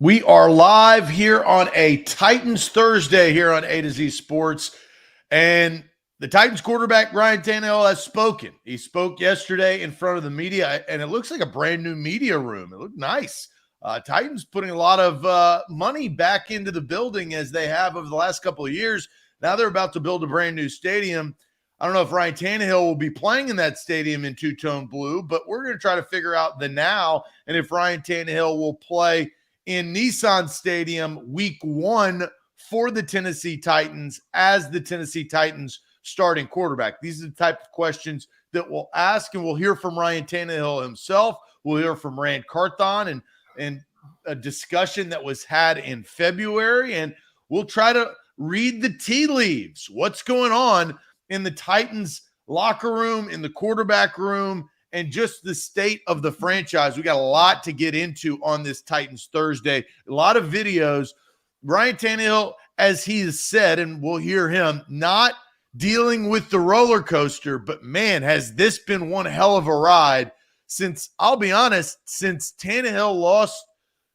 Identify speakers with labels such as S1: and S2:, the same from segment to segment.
S1: We are live here on a Titans Thursday here on A to Z Sports. And the Titans quarterback, Ryan Tannehill, has spoken. He spoke yesterday in front of the media, and it looks like a brand new media room. It looked nice. Titans putting a lot of money back into the building as they have over the last couple of years. Now they're about to build a brand new stadium. I don't know if Ryan Tannehill will be playing in that stadium in two-tone blue, but we're going to try to figure out the now and if Ryan Tannehill will play in Nissan Stadium week 1 for the Tennessee Titans as the Tennessee Titans starting quarterback. These are the type of questions that we'll ask, and we'll hear from Ryan Tannehill himself. We'll hear from Rand Carthon and a discussion that was had in February, and we'll try to read the tea leaves. What's going on in the Titans locker room, in the quarterback room, and just the state of the franchise. We got a lot to get into on this Titans Thursday. A lot of videos. Ryan Tannehill, as he has said, and we'll hear him, not dealing with the roller coaster, but man, has this been one hell of a ride since, I'll be honest, since Tannehill lost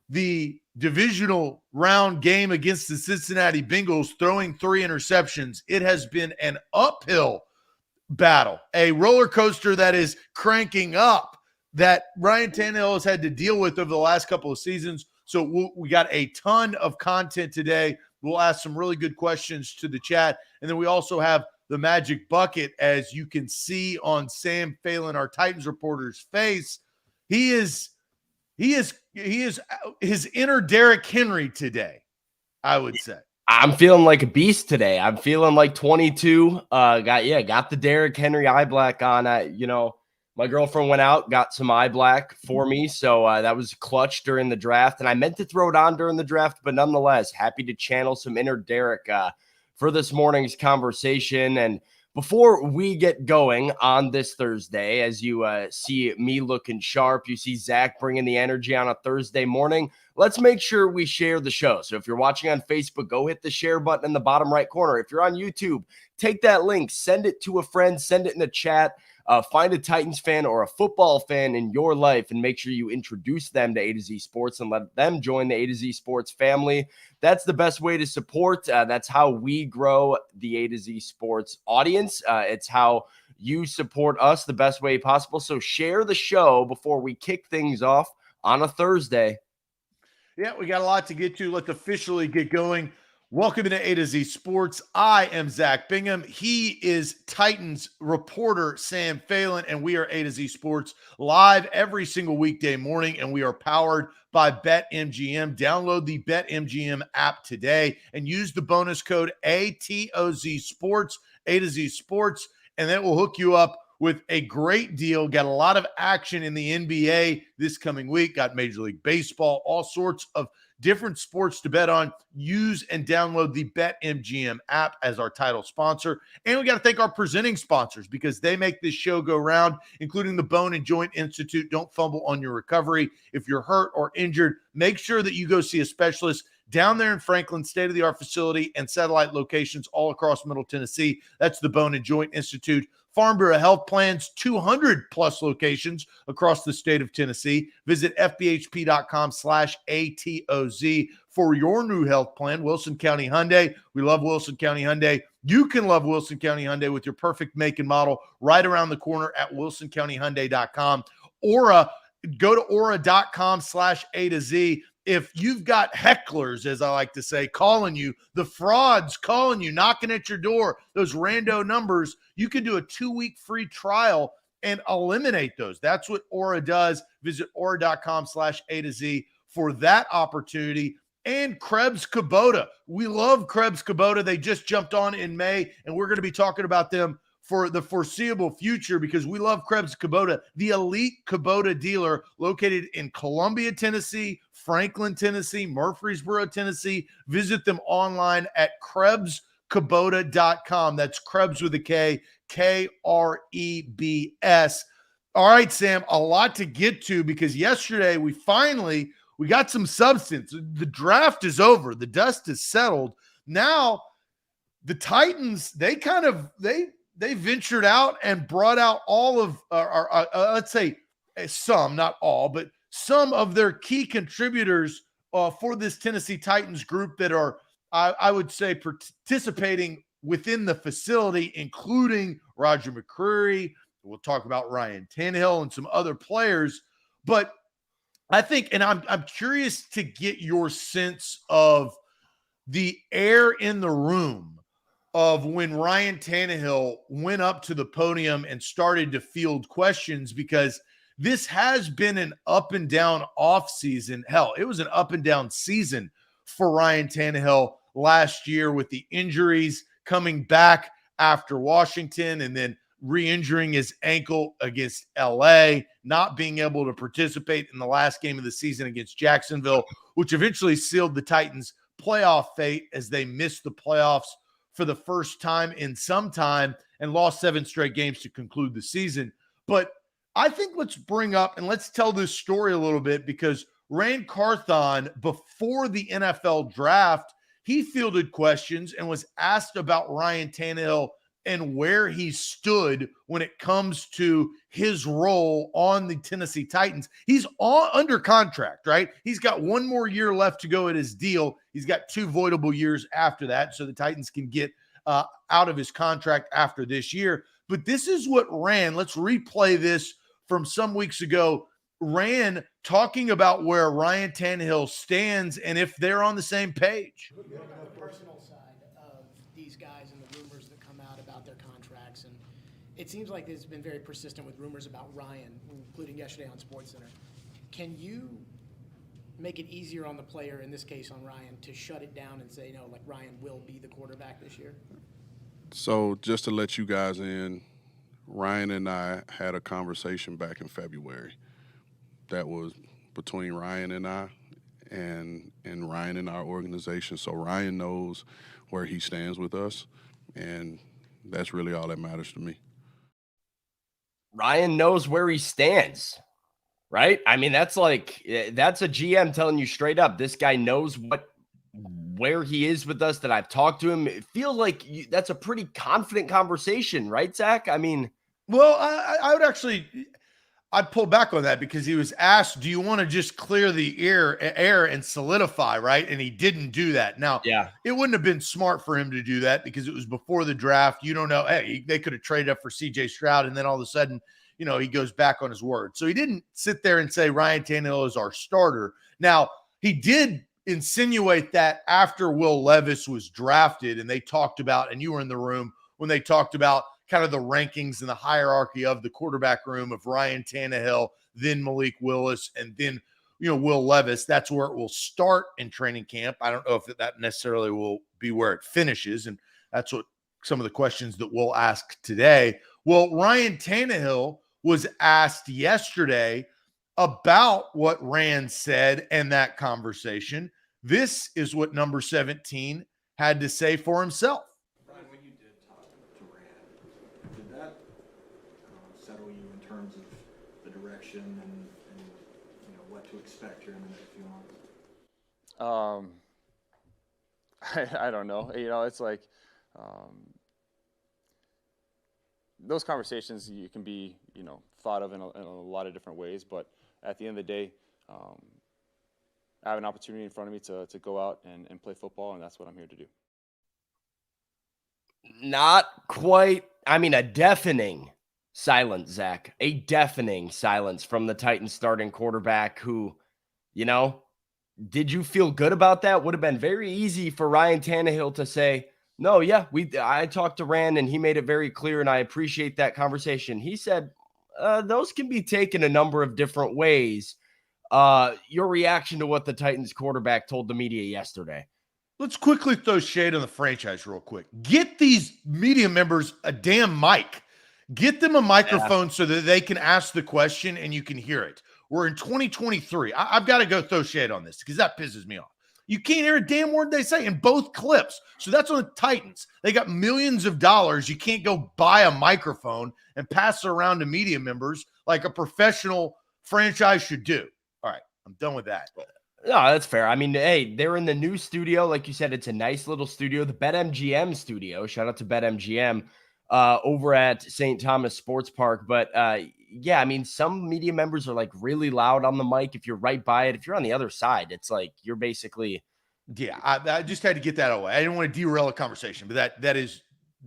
S1: the divisional round game against the Cincinnati Bengals, throwing 3 interceptions. It has been an uphill battle, a roller coaster that is cranking up that Ryan Tannehill has had to deal with over the last couple of seasons. So we got a ton of content today. We'll ask some really good questions to the chat. And then we also have the magic bucket, as you can see on Sam Phelan, our Titans reporter's face. He is his inner Derrick Henry today, I would say.
S2: I'm feeling like a beast today. I'm feeling like 22. Got the Derrick Henry eye black on. My girlfriend went out, got some eye black for me, so that was clutch during the draft. And I meant to throw it on during the draft, but nonetheless, happy to channel some inner Derrick for this morning's conversation. And before we get going on this Thursday, as you see me looking sharp, you see Zach bringing the energy on a Thursday morning, let's make sure we share the show. So if you're watching on Facebook, go hit the share button in the bottom right corner. If you're on YouTube, take that link, send it to a friend, send it in the chat. Find a Titans fan or a football fan in your life and make sure you introduce them to A to Z Sports and let them join the A to Z Sports family. That's the best way to support. That's how we grow the A to Z Sports audience. It's how you support us the best way possible. So share the show before we kick things off on a Thursday.
S1: Yeah, we got a lot to get to. Let's officially get going. Welcome to A to Z Sports. I am Zach Bingham. He is Titans reporter Sam Phelan, and we are A to Z Sports live every single weekday morning, and we are powered by BetMGM. Download the BetMGM app today and use the bonus code ATOZ Sports, A to Z Sports, and that will hook you up with a great deal. Got a lot of action in the NBA this coming week. Got Major League Baseball, all sorts of different sports to bet on. Use and download the BetMGM app as our title sponsor. And we got to thank our presenting sponsors because they make this show go round, including the Bone and Joint Institute. Don't fumble on your recovery. If you're hurt or injured, make sure that you go see a specialist down there in Franklin, state-of-the-art facility and satellite locations all across Middle Tennessee. That's the Bone and Joint Institute. Farm Bureau Health Plans, 200-plus locations across the state of Tennessee. Visit fbhp.com/ATOZ for your new health plan. Wilson County Hyundai. We love Wilson County Hyundai. You can love Wilson County Hyundai with your perfect make and model right around the corner at wilsoncountyhyundai.com. Aura, go to aura.com/A to Z. If you've got hecklers, as I like to say, calling you, the frauds calling you, knocking at your door, those rando numbers, you can do a 2-week free trial and eliminate those. That's what Aura does. Visit aura.com/A to Z for that opportunity. And Krebs Kubota. We love Krebs Kubota. They just jumped on in May, and we're going to be talking about them for the foreseeable future because we love Krebs Kubota, the elite Kubota dealer located in Columbia, Tennessee, Franklin, Tennessee, Murfreesboro, Tennessee. Visit them online at KrebsKubota.com. That's Krebs with a K, Krebs. All right, Sam, a lot to get to because yesterday we got some substance. The draft is over. The dust is settled. Now the Titans, they ventured out and brought out all of, let's say some, not all, but some of their key contributors for this Tennessee Titans group that are, I would say, participating within the facility, including Roger McCreary. We'll talk about Ryan Tannehill and some other players. But I think, and I'm curious to get your sense of the air in the room of when Ryan Tannehill went up to the podium and started to field questions, because this has been an up and down offseason. Hell, it was an up and down season for Ryan Tannehill last year with the injuries, coming back after Washington and then re-injuring his ankle against LA, not being able to participate in the last game of the season against Jacksonville, which eventually sealed the Titans' playoff fate as they missed the playoffs for the first time in some time and lost 7 straight games to conclude the season. But I think let's bring up and let's tell this story a little bit, because Rand Carthon, before the NFL draft, he fielded questions and was asked about Ryan Tannehill and where he stood when it comes to his role on the Tennessee Titans. He's under contract, right? He's got 1 more year left to go at his deal. He's got 2 voidable years after that, so the Titans can get out of his contract after this year. But this is what let's replay this from some weeks ago. Rand talking about where Ryan Tannehill stands and if they're on the same page.
S3: On the personal side of these guys and the rumors that come out about their contracts, and it seems like it's been very persistent with rumors about Ryan, including yesterday on SportsCenter. Can you make it easier on the player, in this case on Ryan, to shut it down and say, like Ryan will be the quarterback this year?
S4: So just to let you guys in, Ryan and I had a conversation back in February that was between Ryan and I and Ryan and our organization. So Ryan knows where he stands with us, and that's really all that matters to me.
S2: Ryan knows where he stands, right? I mean, that's a GM telling you straight up, this guy knows where he is with us, that I've talked to him. It feels like that's a pretty confident conversation, right, Zach? I mean,
S1: well, I'd pull back on that, because he was asked, do you want to just clear the air and solidify, right? And he didn't do that. Now,
S2: yeah,
S1: it wouldn't have been smart for him to do that, because it was before the draft. You don't know. Hey, they could have traded up for CJ Stroud, and then all of a sudden, he goes back on his word. So he didn't sit there and say Ryan Tannehill is our starter. Now, he did insinuate that after Will Levis was drafted, and they talked about, and you were in the room when they talked about kind of the rankings and the hierarchy of the quarterback room of Ryan Tannehill, then Malik Willis, and then, Will Levis. That's where it will start in training camp. I don't know if that necessarily will be where it finishes, and that's what some of the questions that we'll ask today. Well, Ryan Tannehill was asked yesterday about what Rand said in that conversation. This is what number 17 had to say for himself.
S5: Ryan, when you did talk to Rand, did that settle you in terms of the direction and what to expect here in the next few months?
S6: I don't know. It's like those conversations you can be, thought of in a lot of different ways. But at the end of the day, I have an opportunity in front of me to go out and play football, and that's what I'm here to do.
S2: not quite. I mean, a deafening silence, Zach. A deafening silence from the Titans starting quarterback who, did you feel good about that? Would have been very easy for Ryan Tannehill to say, no, yeah, I talked to Rand and he made it very clear, and I appreciate that conversation. He said, those can be taken a number of different ways. Your reaction to what the Titans quarterback told the media yesterday?
S1: Let's quickly throw shade on the franchise real quick. Get these media members a damn mic. Get them a microphone so that they can ask the question and you can hear it. We're in 2023. I've got to go throw shade on this because that pisses me off. You can't hear a damn word they say in both clips. So that's on the Titans. They got millions of dollars. You can't go buy a microphone and pass it around to media members like a professional franchise should do. All right, I'm done with that.
S2: No, that's fair. I mean, hey, they're in the new studio. Like you said, it's a nice little studio, the BetMGM studio. Shout out to BetMGM. over at St. Thomas Sports Park. But yeah, I mean, some media members are like really loud on the mic. If you're right by it, if you're on the other side, it's like you're basically.
S1: Yeah, I just had to get that away. I didn't want to derail a conversation, but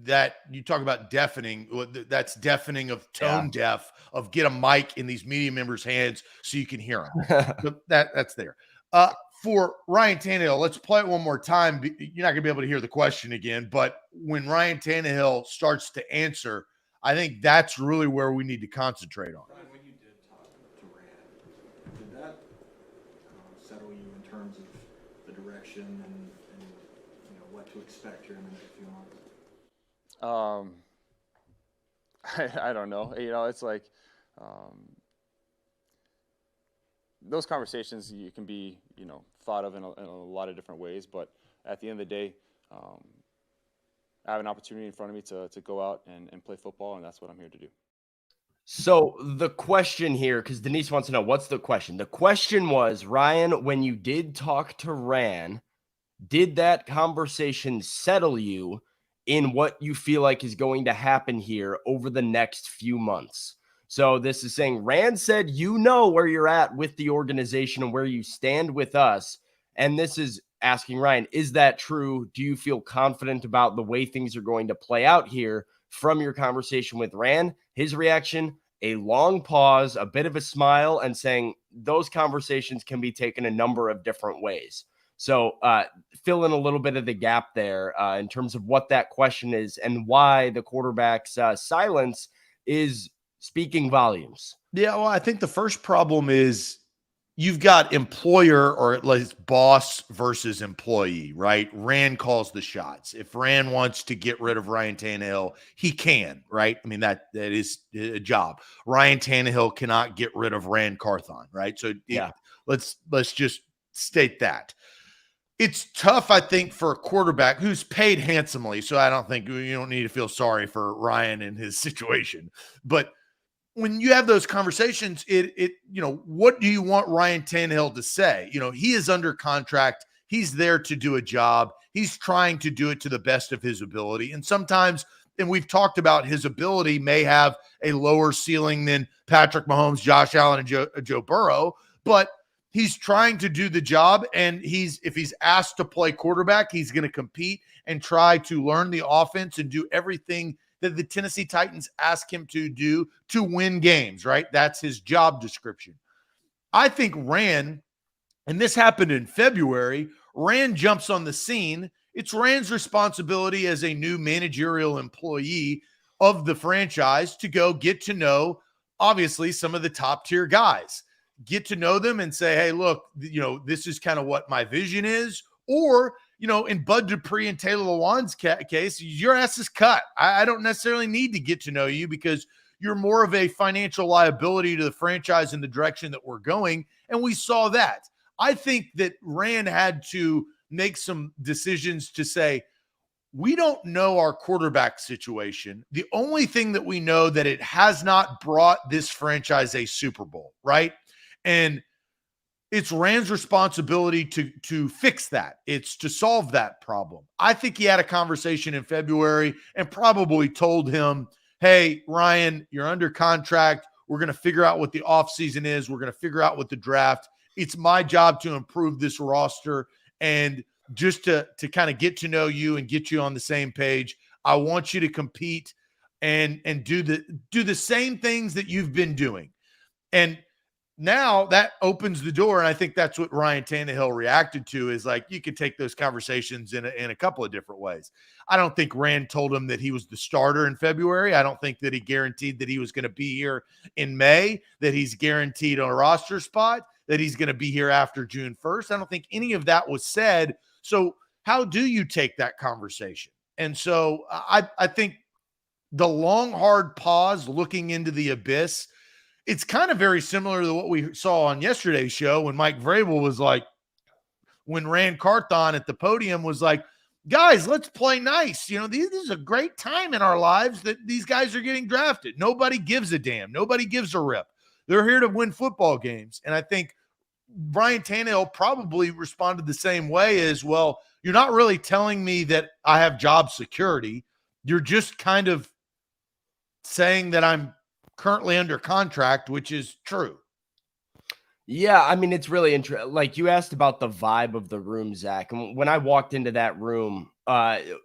S1: that you talk about deafening. That's deafening of tone deaf of get a mic in these media members' hands so you can hear them. So that's there. For Ryan Tannehill, let's play it one more time. You're not going to be able to hear the question again, but when Ryan Tannehill starts to answer, I think that's really where we need to concentrate on.
S5: Ryan, when you did talk to Rand, did that settle you in terms of the direction and what to expect here in the next few months?
S6: I don't know. It's like those conversations you can be, thought of in a lot of different ways. But at the end of the day, I have an opportunity in front of me to go out and play football, and that's what I'm here to do.
S2: So the question here, because Denise wants to know, what's the question? The question was, Ryan, when you did talk to Ran, did that conversation settle you in what you feel like is going to happen here over the next few months? So this is saying Rand said, where you're at with the organization and where you stand with us. And this is asking Ryan, is that true? Do you feel confident about the way things are going to play out here from your conversation with Rand? His reaction, a long pause, a bit of a smile, and saying those conversations can be taken a number of different ways. So fill in a little bit of the gap there in terms of what that question is and why the quarterback's silence is speaking volumes.
S1: Yeah, well, I think the first problem is you've got employer or at least boss versus employee, right? Rand calls the shots. If Rand wants to get rid of Ryan Tannehill, he can, right? I mean, that is a job. Ryan Tannehill cannot get rid of Rand Carthon, right? So let's just state that. It's tough, I think, for a quarterback who's paid handsomely. So I don't think you don't need to feel sorry for Ryan and his situation. But when you have those conversations, what do you want Ryan Tannehill to say? He is under contract. He's there to do a job. He's trying to do it to the best of his ability. And sometimes, and we've talked about his ability may have a lower ceiling than Patrick Mahomes, Josh Allen, and Joe Burrow, but he's trying to do the job. And if he's asked to play quarterback, he's going to compete and try to learn the offense and do everything that the Tennessee Titans ask him to do to win games, right? That's his job description. I think Rand, and this happened in February, Rand jumps on the scene. It's Rand's responsibility as a new managerial employee of the franchise to go get to know, obviously, some of the top tier guys. Get to know them and say, hey, look, this is kind of what my vision is. Or, in Bud Dupree and Taylor Lewan's case, your ass is cut. I don't necessarily need to get to know you because you're more of a financial liability to the franchise in the direction that we're going. And we saw that. I think that Rand had to make some decisions to say, we don't know our quarterback situation. The only thing that we know that it has not brought this franchise a Super Bowl, right? And it's Rand's responsibility to fix that. It's to solve that problem. I think he had a conversation in February and probably told him, hey, Ryan, you're under contract. We're going to figure out what the offseason is. We're going to figure out what the draft. It's my job to improve this roster and just to kind of get to know you and get you on the same page. I want you to compete and do the same things that you've been doing. And now that opens the door, and I think that's what Ryan Tannehill reacted to is like, you could take those conversations in a couple of different ways. I don't think Rand told him that he was the starter in February. I don't think that he guaranteed that he was going to be here in May, that he's guaranteed a roster spot, that he's going to be here after June 1st. I don't think any of that was said. So how do you take that conversation? And so I think the long, hard pause looking into the abyss, it's kind of very similar to what we saw on yesterday's show when Mike Vrabel was like, when Rand Carthon at the podium was like, guys, let's play nice. This is a great time in our lives that these guys are getting drafted. Nobody gives a damn. Nobody gives a rip. They're here to win football games. And I think Ryan Tannehill probably responded the same way as, well, you're not really telling me that I have job security. You're just kind of saying that I'm currently under contract, which is true.
S2: Yeah, I mean, it's really interesting. Like you asked about the vibe of the room, Zach. And when I walked into that room,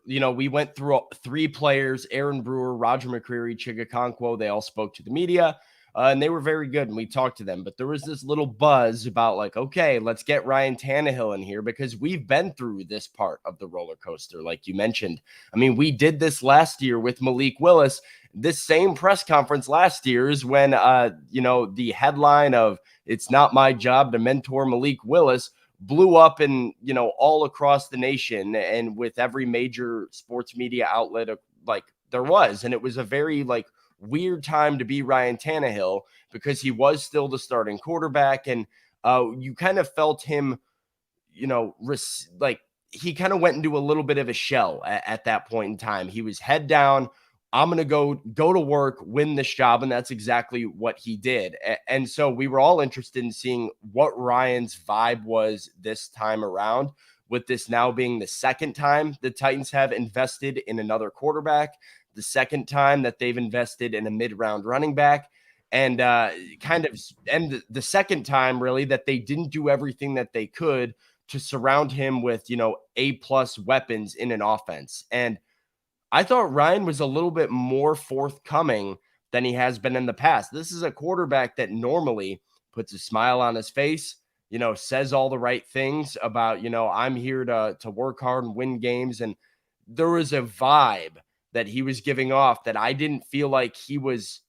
S2: we went through 3 players, Aaron Brewer, Roger McCreary, Chigakonkwo. They all spoke to the media, and they were very good, and we talked to them. But there was this little buzz about like, okay, let's get Ryan Tannehill in here because we've been through this part of the roller coaster, like you mentioned. I mean, we did this last year with Malik Willis. This same press conference last year is when, the headline of "It's not my job to mentor Malik Willis" blew up and, all across the nation and with every major sports media outlet like there was. And it was a very like weird time to be Ryan Tannehill because he was still the starting quarterback. And you kind of felt him, he kind of went into a little bit of a shell at that point in time. He was head down. I'm going to go to work, win this job. And that's exactly what he did. And so we were all interested in seeing what Ryan's vibe was this time around, with this now being the second time the Titans have invested in another quarterback, the second time that they've invested in a mid-round running back, and the second time really that they didn't do everything that they could to surround him with, A-plus weapons in an offense. And I thought Ryan was a little bit more forthcoming than he has been in the past. This is a quarterback that normally puts a smile on his face, says all the right things about, I'm here to work hard and win games. And there was a vibe that he was giving off that I didn't feel like he was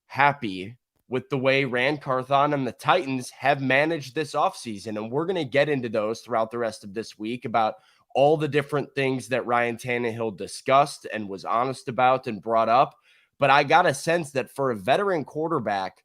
S2: happy with the way Rand Carthon and the Titans have managed this offseason. And we're going to get into those throughout the rest of this week about all the different things that Ryan Tannehill discussed and was honest about and brought up. But I got a sense that for a veteran quarterback,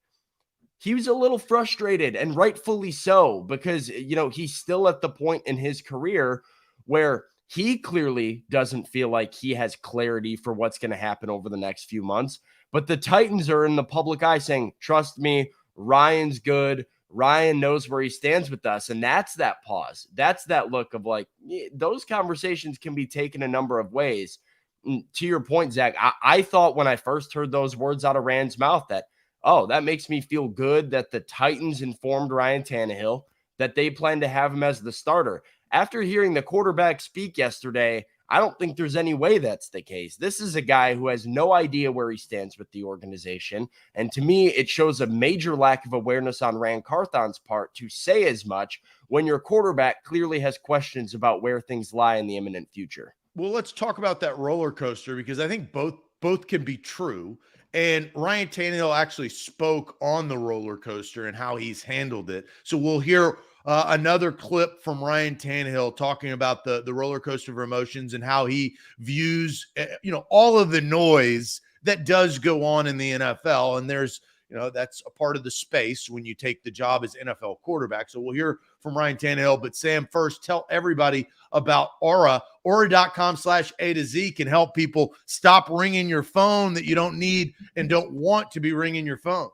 S2: he was a little frustrated, and rightfully so, because, he's still at the point in his career where he clearly doesn't feel like he has clarity for what's going to happen over the next few months. But the Titans are in the public eye saying, trust me, Ryan's good. Ryan knows where he stands with us. And that's that pause. That's that look of like, those conversations can be taken a number of ways. And to your point, Zach, I thought when I first heard those words out of Rand's mouth that, oh, that makes me feel good that the Titans informed Ryan Tannehill that they plan to have him as the starter. After hearing the quarterback speak yesterday, I don't think there's any way that's the case. This is a guy who has no idea where he stands with the organization. And to me, it shows a major lack of awareness on Rand Carthon's part to say as much when your quarterback clearly has questions about where things lie in the imminent future.
S1: Well, let's talk about that roller coaster because I think both can be true. And Ryan Tannehill actually spoke on the roller coaster and how he's handled it. So we'll hear another clip from Ryan Tannehill talking about the roller coaster of emotions and how he views, all of the noise that does go on in the NFL. And there's, that's a part of the space when you take the job as NFL quarterback. So we'll hear from Ryan Tannehill. But Sam, first, tell everybody about Aura. Aura.com/A to Z can help people stop ringing your phone that you don't need and don't want to be ringing your phone.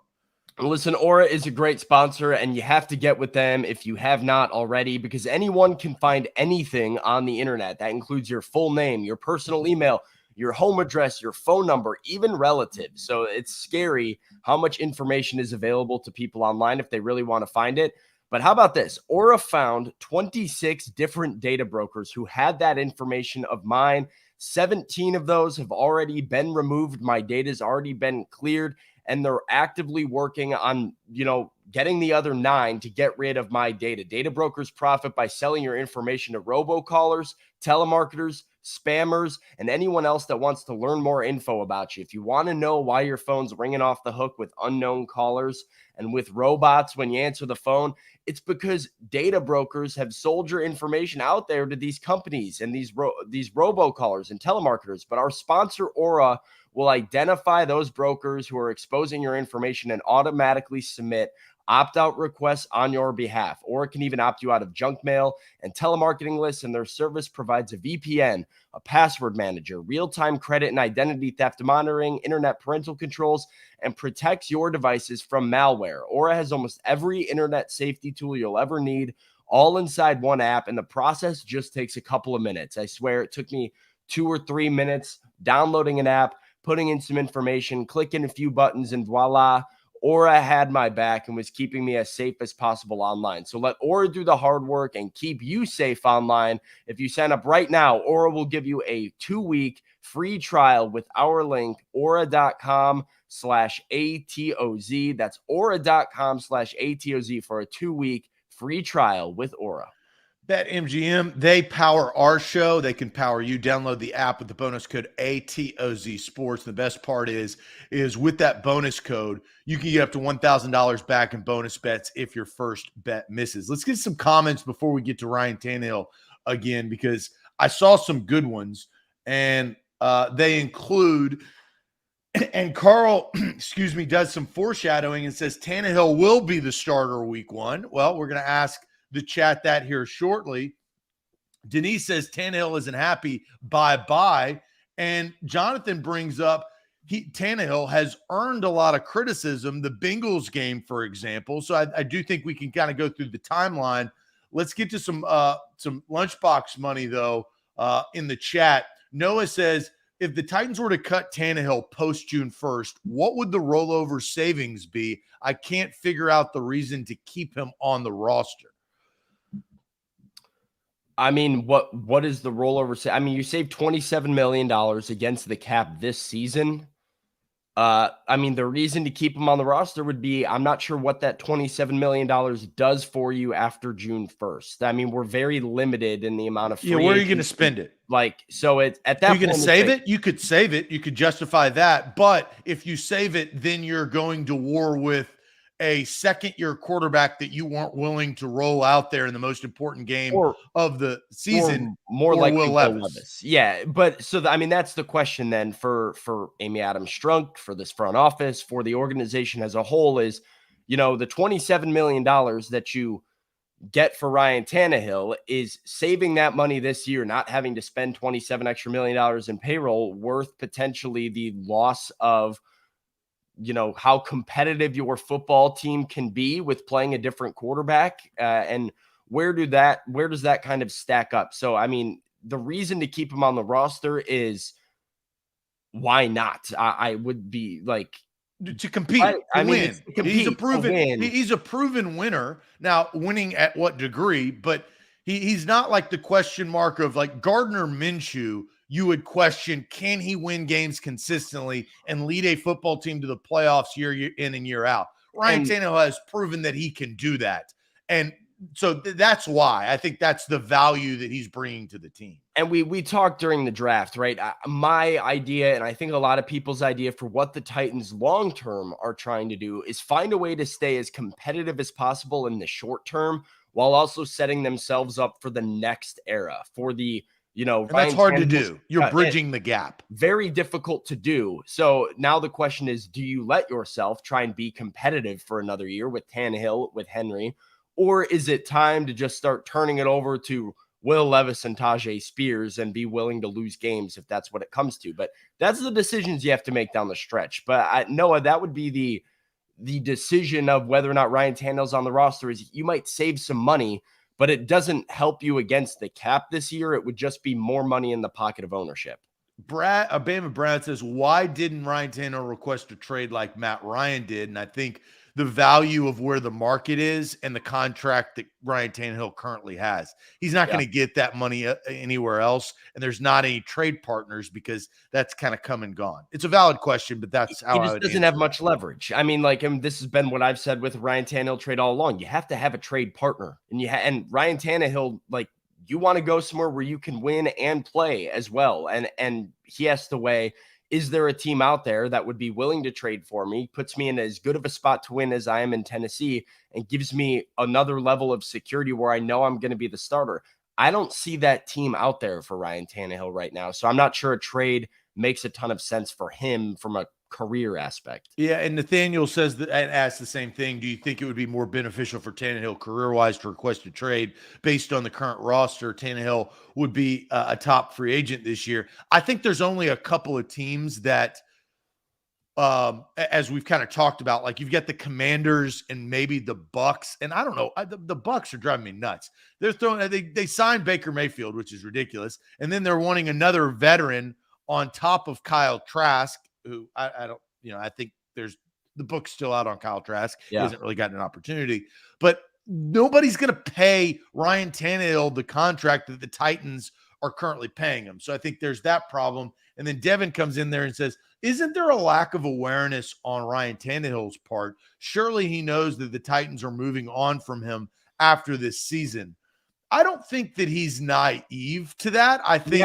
S2: Listen, Aura is a great sponsor, and you have to get with them if you have not already, because anyone can find anything on the internet. That includes your full name, your personal email, your home address, your phone number, even relatives. So it's scary how much information is available to people online if they really want to find it. But how about this? Aura found 26 different data brokers who had that information of mine. 17 of those have already been removed. My data's already been cleared, and they're actively working on, getting the other 9 to get rid of my data. Data brokers profit by selling your information to robocallers, telemarketers, spammers, and anyone else that wants to learn more info about you. If you want to know why your phone's ringing off the hook with unknown callers and with robots when you answer the phone, it's because data brokers have sold your information out there to these companies and these robocallers and telemarketers. But our sponsor, Aura, will identify those brokers who are exposing your information and automatically submit opt-out requests on your behalf, or it can even opt you out of junk mail and telemarketing lists. And their service provides a VPN, a password manager, real-time credit and identity theft monitoring, internet parental controls, and protects your devices from malware. Aura has almost every internet safety tool you'll ever need, all inside one app, and the process just takes a couple of minutes. I swear it took me 2 or 3 minutes downloading an app, putting in some information, clicking a few buttons, and voila, Aura had my back and was keeping me as safe as possible online. So let Aura do the hard work and keep you safe online. If you sign up right now, Aura will give you a 2-week free trial with our link, aura.com/ATOZ. That's aura.com/ATOZ for a 2-week free trial with Aura.
S1: BetMGM, they power our show. They can power you. Download the app with the bonus code ATOZ Sports. The best part is with that bonus code, you can get up to $1,000 back in bonus bets if your first bet misses. Let's get some comments before we get to Ryan Tannehill again, because I saw some good ones, and they include, and Carl, does some foreshadowing and says Tannehill will be the starter week 1. Well, we're going to ask the chat that here shortly. Denise says Tannehill isn't happy. Bye-bye. And Jonathan brings up Tannehill has earned a lot of criticism. The Bengals game, for example. So I do think we can kind of go through the timeline. Let's get to some lunchbox money, though, in the chat. Noah says, if the Titans were to cut Tannehill post June 1st, what would the rollover savings be? I can't figure out the reason to keep him on the roster.
S2: I mean, what is the rollover? I mean, you saved $27 million against the cap this season. I mean, the reason to keep him on the roster would be, I'm not sure what that $27 million does for you after June 1st. I mean, we're very limited in the amount of free
S1: where are you
S2: agency.
S1: going to spend it?
S2: Like, so it's at that
S1: Are
S2: point.
S1: you going to save it? You could save it. You could justify that. But if you save it, then you're going to war with a second-year quarterback that you weren't willing to roll out there in the most important game of the season.
S2: More like
S1: Will Levis.
S2: Yeah, but so I mean, that's the question then for Amy Adams Strunk, for this front office, for the organization as a whole is, the $27 million that you get for Ryan Tannehill is saving that money this year, not having to spend $27 extra million in payroll, worth potentially the loss of how competitive your football team can be with playing a different quarterback, and where does that kind of stack up? So, I mean, the reason to keep him on the roster is why not? I would be like,
S1: to compete, to win. He's a proven winner. Now, winning at what degree? But he's not like the question mark of like Gardner Minshew. You would question, can he win games consistently and lead a football team to the playoffs year in and year out? Ryan Tannehill has proven that he can do that. And so that's why I think that's the value that he's bringing to the team.
S2: And we talked during the draft, right? My idea, and I think a lot of people's idea for what the Titans long-term are trying to do, is find a way to stay as competitive as possible in the short term while also setting themselves up for the next era, for the and
S1: that's hard to do. You're bridging the gap.
S2: Very difficult to do. So now the question is, do you let yourself try and be competitive for another year with Tannehill, with Henry, or is it time to just start turning it over to Will Levis and Tajay Spears and be willing to lose games if that's what it comes to? But that's the decisions you have to make down the stretch. But Noah, that would be the decision of whether or not Ryan Tannehill's on the roster. Is you might save some money, but it doesn't help you against the cap this year. It would just be more money in the pocket of ownership.
S1: Bama Brad says, why didn't Ryan Tannehill request a trade like Matt Ryan did? And I think the value of where the market is and the contract that Ryan Tannehill currently has. He's not going to get that money anywhere else, and there's not any trade partners because that's kind of come and gone. It's a valid question, but that's how
S2: he just doesn't have much leverage. I mean, like, this has been what I've said with Ryan Tannehill trade all along. You have to have a trade partner, and Ryan Tannehill, like, you want to go somewhere where you can win and play as well, and he has to weigh, is there a team out there that would be willing to trade for me, puts me in as good of a spot to win as I am in Tennessee, and gives me another level of security where I know I'm going to be the starter? I don't see that team out there for Ryan Tannehill right now. So I'm not sure a trade makes a ton of sense for him from a career aspect.
S1: Yeah, and Nathaniel says that, and asks the same thing. Do you think it would be more beneficial for Tannehill career-wise to request a trade based on the current roster? Tannehill would be a top free agent this year. I think there's only a couple of teams that, as we've kind of talked about, like you've got the Commanders and maybe the Bucks, and I don't know, the Bucks are driving me nuts. They're throwing, they signed Baker Mayfield, which is ridiculous, and then they're wanting another veteran on top of Kyle Trask who I don't, I think the book's still out on Kyle Trask. He
S2: Yeah.
S1: hasn't really gotten an opportunity, but nobody's going to pay Ryan Tannehill the contract that the Titans are currently paying him. So I think there's that problem. And then Devin comes in there and says, isn't there a lack of awareness on Ryan Tannehill's part? Surely he knows that the Titans are moving on from him after this season. I don't think that he's naive to that. I think,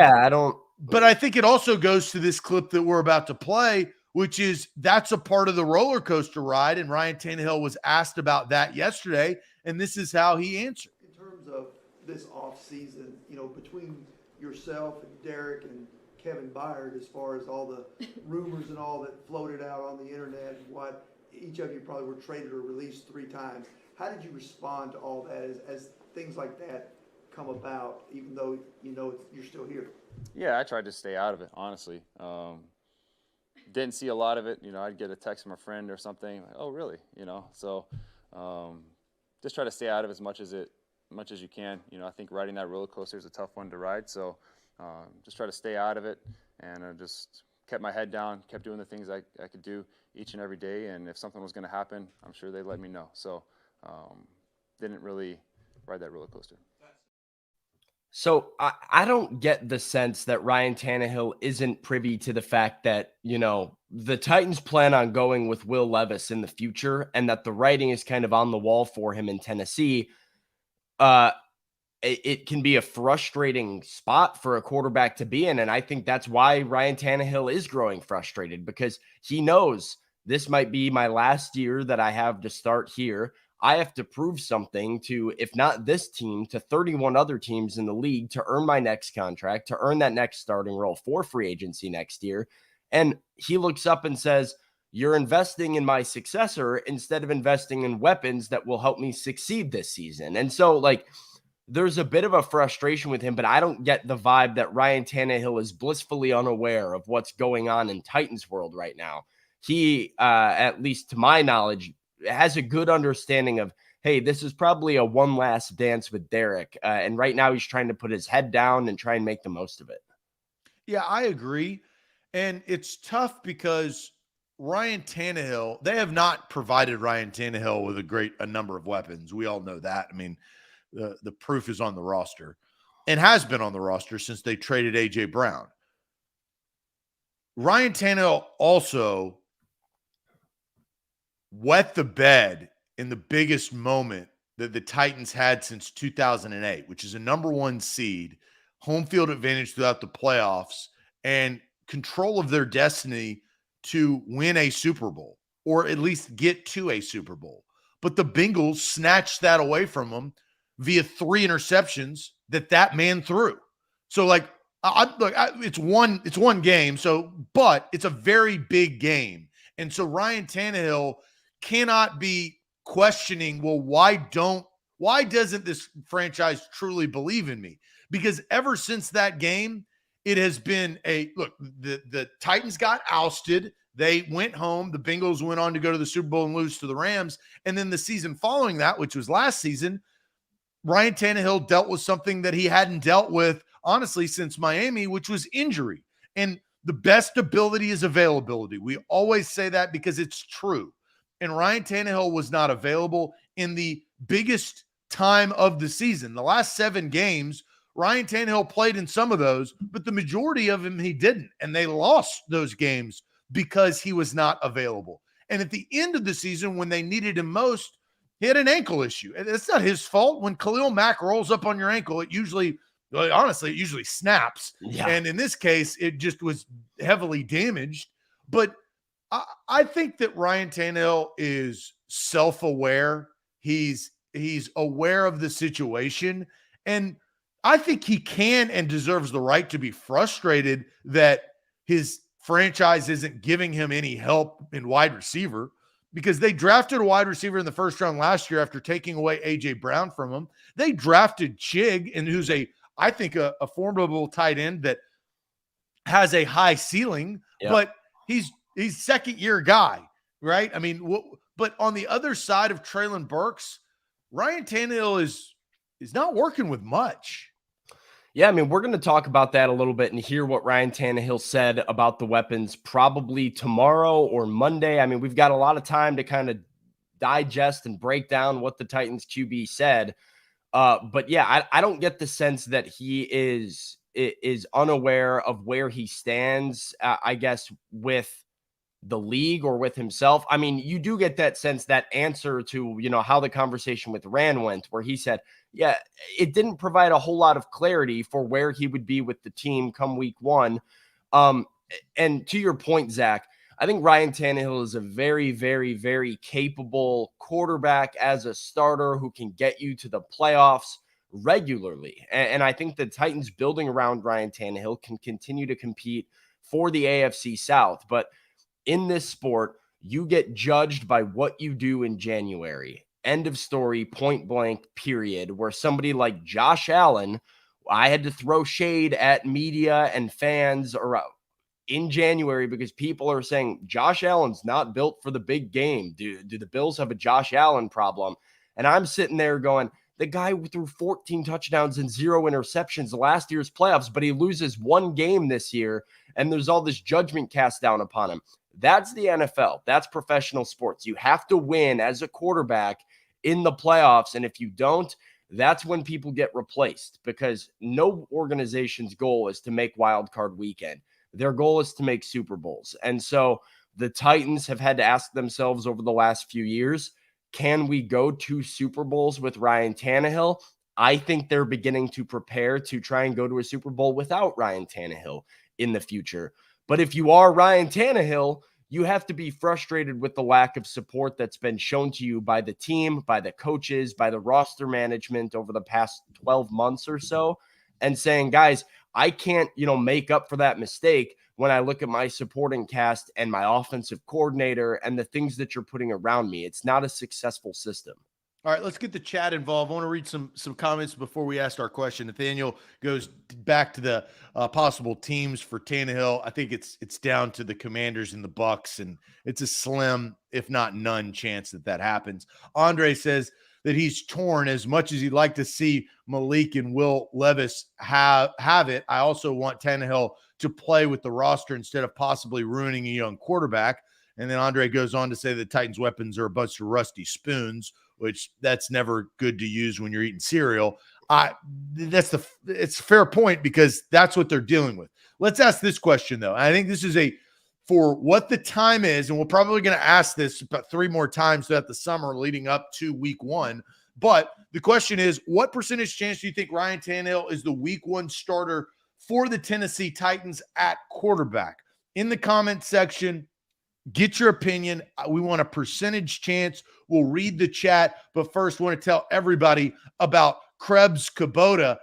S1: but I think it also goes to this clip that we're about to play, which is that's a part of the roller coaster ride. And Ryan Tannehill was asked about that yesterday, and this is how he answered.
S7: In terms of this offseason, between yourself and Derek and Kevin Byard, as far as all the rumors and all that floated out on the internet, and what each of you probably were traded or released 3 times, how did you respond to all that as things like that come about, even though you're still here?
S6: Yeah, I tried to stay out of it, honestly. Didn't see a lot of it. I'd get a text from a friend or something, like, oh, really? So just try to stay out of it as much as you can. I think riding that roller coaster is a tough one to ride. So just try to stay out of it, and I just kept my head down, kept doing the things I could do each and every day. And if something was going to happen, I'm sure they'd let me know. So didn't really ride that roller coaster.
S2: So I don't get the sense that Ryan Tannehill isn't privy to the fact that, the Titans plan on going with Will Levis in the future, and that the writing is kind of on the wall for him in Tennessee. It can be a frustrating spot for a quarterback to be in. And I think that's why Ryan Tannehill is growing frustrated, because he knows this might be my last year that I have to start here. I have to prove something to, if not this team, to 31 other teams in the league to earn my next contract, to earn that next starting role for free agency next year. And he looks up and says, you're investing in my successor instead of investing in weapons that will help me succeed this season. And so, there's a bit of a frustration with him, but I don't get the vibe that Ryan Tannehill is blissfully unaware of what's going on in Titans world right now. He, at least to my knowledge, has a good understanding of, hey, this is probably a one last dance with Derek. And right now he's trying to put his head down and try and make the most of it.
S1: Yeah, I agree. And it's tough because Ryan Tannehill, they have not provided Ryan Tannehill with a number of weapons. We all know that. I mean, the proof is on the roster and has been on the roster since they traded A.J. Brown. Ryan Tannehill also wet the bed in the biggest moment that the Titans had since 2008, which is a number 1 seed, home field advantage throughout the playoffs, and control of their destiny to win a Super Bowl, or at least get to a Super Bowl. But the Bengals snatched that away from them via 3 interceptions that man threw. So it's one game. But it's a very big game. And so Ryan Tannehill cannot be questioning, well, why doesn't this franchise truly believe in me? Because ever since that game, it has been the Titans got ousted. They went home. The Bengals went on to go to the Super Bowl and lose to the Rams. And then the season following that, which was last season, Ryan Tannehill dealt with something that he hadn't dealt with, honestly, since Miami, which was injury. And the best ability is availability. We always say that because it's true. And Ryan Tannehill was not available in the biggest time of the season. The last 7 games, Ryan Tannehill played in some of those, but the majority of them he didn't. And they lost those games because he was not available. And at the end of the season, when they needed him most, he had an ankle issue. And it's not his fault. When Khalil Mack rolls up on your ankle, it usually snaps.
S2: Yeah.
S1: And in this case, it just was heavily damaged. But I think that Ryan Tannehill is self-aware. He's aware of the situation. And I think he can and deserves the right to be frustrated that his franchise isn't giving him any help in wide receiver, because they drafted a wide receiver in the first round last year after taking away A.J. Brown from him. They drafted Chig, and who's I think a formidable tight end that has a high ceiling, but he's second-year guy, right? I mean, but on the other side of Treylon Burks, Ryan Tannehill is not working with much.
S2: Yeah, I mean, we're going to talk about that a little bit and hear what Ryan Tannehill said about the weapons probably tomorrow or Monday. I mean, we've got a lot of time to kind of digest and break down what the Titans QB said. But yeah, I don't get the sense that he is unaware of where he stands, I guess, with the league or with himself. I mean, you do get that sense, that answer to, how the conversation with Rand went, where he said, yeah, it didn't provide a whole lot of clarity for where he would be with the team come week one. And to your point, Zach, I think Ryan Tannehill is a very, very, very capable quarterback as a starter who can get you to the playoffs regularly. And I think the Titans building around Ryan Tannehill can continue to compete for the AFC South. But in this sport, you get judged by what you do in January. End of story, point blank, period. Where somebody like Josh Allen, I had to throw shade at media and fans in January because people are saying Josh Allen's not built for the big game. Do the Bills have a Josh Allen problem? And I'm sitting there going, the guy threw 14 touchdowns and 0 interceptions last year's playoffs, but he loses one game this year, and there's all this judgment cast down upon him. That's the NFL. That's professional sports. You have to win as a quarterback in the playoffs. And if you don't, that's when people get replaced, because no organization's goal is to make wild card weekend. Their goal is to make Super Bowls. And so the Titans have had to ask themselves over the last few years, can we go to Super Bowls with Ryan Tannehill? I think they're beginning to prepare to try and go to a Super Bowl without Ryan Tannehill in the future. But if you are Ryan Tannehill, you have to be frustrated with the lack of support that's been shown to you by the team, by the coaches, by the roster management over the past 12 months or so, and saying, guys, I can't, make up for that mistake when I look at my supporting cast and my offensive coordinator and the things that you're putting around me. It's not a successful system.
S1: All right, let's get the chat involved. I want to read some comments before we ask our question. Nathaniel goes back to the possible teams for Tannehill. I think it's down to the Commanders and the Bucks, and it's a slim, if not none, chance that happens. Andre says that he's torn. As much as he'd like to see Malik and Will Levis have it, I also want Tannehill to play with the roster instead of possibly ruining a young quarterback. And then Andre goes on to say the Titans' weapons are a bunch of rusty spoons, which that's never good to use when you're eating cereal. It's a fair point, because that's what they're dealing with. Let's ask this question, though. I think this is for what the time is, and we're probably going to ask this about 3 more times throughout the summer leading up to week 1. But the question is, what percentage chance do you think Ryan Tannehill is the week 1 starter for the Tennessee Titans at quarterback? In the comment section, get your opinion. We want a percentage chance. We'll read the chat, but first, want to tell everybody about Krebs Kubota.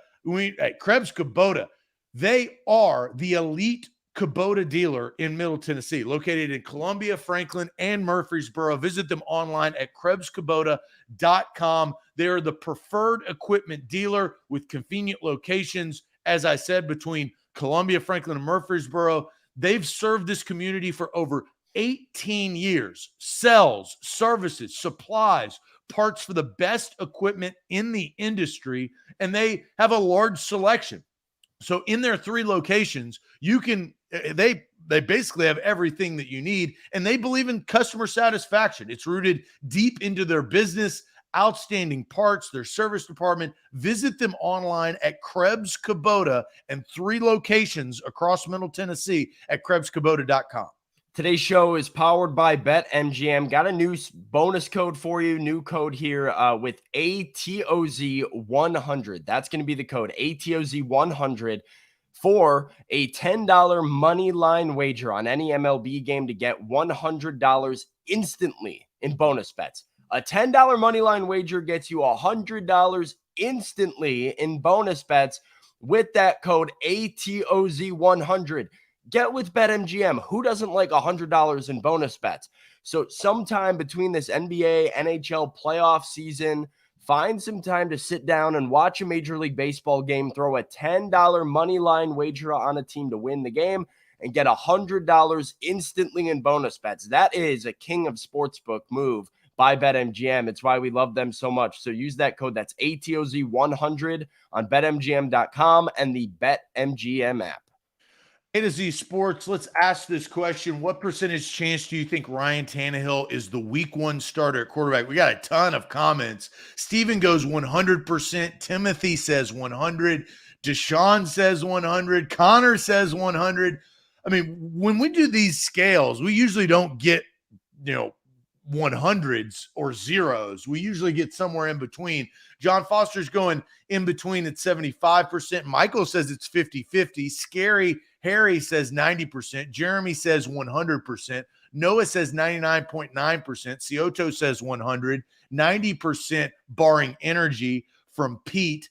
S1: Krebs Kubota, they are the elite Kubota dealer in Middle Tennessee, located in Columbia, Franklin, and Murfreesboro. Visit them online at KrebsKubota.com. They are the preferred equipment dealer with convenient locations, as I said, between Columbia, Franklin, and Murfreesboro. They've served this community for over 18 years. Sells, services, supplies, parts for the best equipment in the industry, and they have a large selection. So in their 3 locations, they basically have everything that you need, and they believe in customer satisfaction. It's rooted deep into their business, outstanding parts, their service department. Visit them online at Krebs Kubota, and 3 locations across Middle Tennessee at KrebsKubota.com.
S2: Today's show is powered by BetMGM. Got a new bonus code for you. New code here with ATOZ100. That's going to be the code ATOZ100 for a $10 money line wager on any MLB game to get $100 instantly in bonus bets. A $10 money line wager gets you $100 instantly in bonus bets with that code ATOZ100. Get with BetMGM. Who doesn't like $100 in bonus bets? So sometime between this NBA, NHL playoff season, find some time to sit down and watch a Major League Baseball game, throw a $10 money line wager on a team to win the game, and get $100 instantly in bonus bets. That is a king of sportsbook move by BetMGM. It's why we love them so much. So use that code. That's ATOZ100 on BetMGM.com and the BetMGM app.
S1: A to Z Sports, let's ask this question. What percentage chance do you think Ryan Tannehill is the week 1 starter at quarterback? We got a ton of comments. Steven goes 100%. Timothy says 100. Deshaun says 100. Connor says 100. I mean, when we do these scales, we usually don't get, 100s or zeros. We usually get somewhere in between. John Foster's going in between at 75%. Michael says it's 50-50. Scary Harry says 90%. Jeremy says 100%. Noah says 99.9%. Cioto says 100. 90% barring energy from Pete.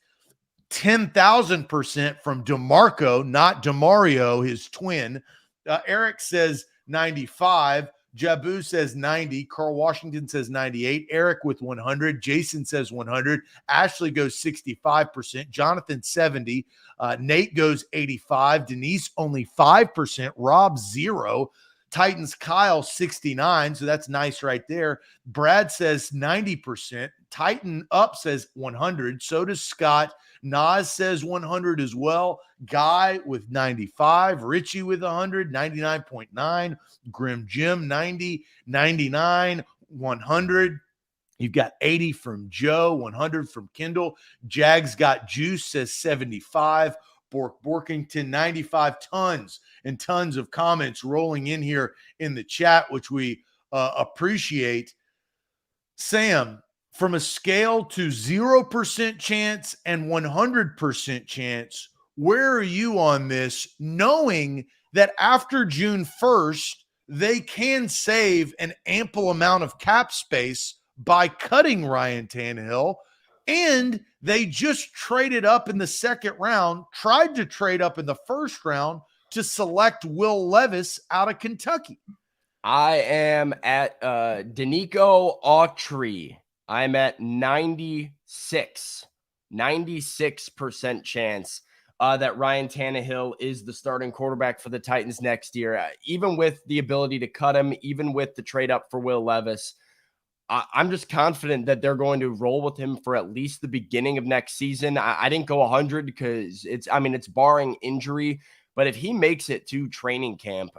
S1: 10,000% from DeMarco, not DeMario, his twin. Eric says 95. Jabu says 90. Carl Washington says 98. Eric with 100. Jason says 100. Ashley goes 65%. Jonathan 70. Nate goes 85. Denise only 5%. Rob 0. Titans Kyle 69. So that's nice right there. Brad says 90%. Titan Up says 100. So does Scott. Nas says 100 as well. Guy with 95. Richie with 100. 99.9. Grim Jim 90. 99. 100. You've got 80 from Joe. 100 from Kendall. Jags got juice says 75. Borkington 95. Tons and tons of comments rolling in here in the chat, which we appreciate. Sam, from a scale to 0% chance and 100% chance, where are you on this, knowing that after June 1st, they can save an ample amount of cap space by cutting Ryan Tannehill, and they just traded up in the second round, tried to trade up in the first round to select Will Levis out of Kentucky?
S2: I am at Danico Autry. I'm at 96% chance that Ryan Tannehill is the starting quarterback for the Titans next year. Even with the ability to cut him, even with the trade up for Will Levis, I'm just confident that they're going to roll with him for at least the beginning of next season. I didn't go 100 because it's barring injury, but if he makes it to training camp,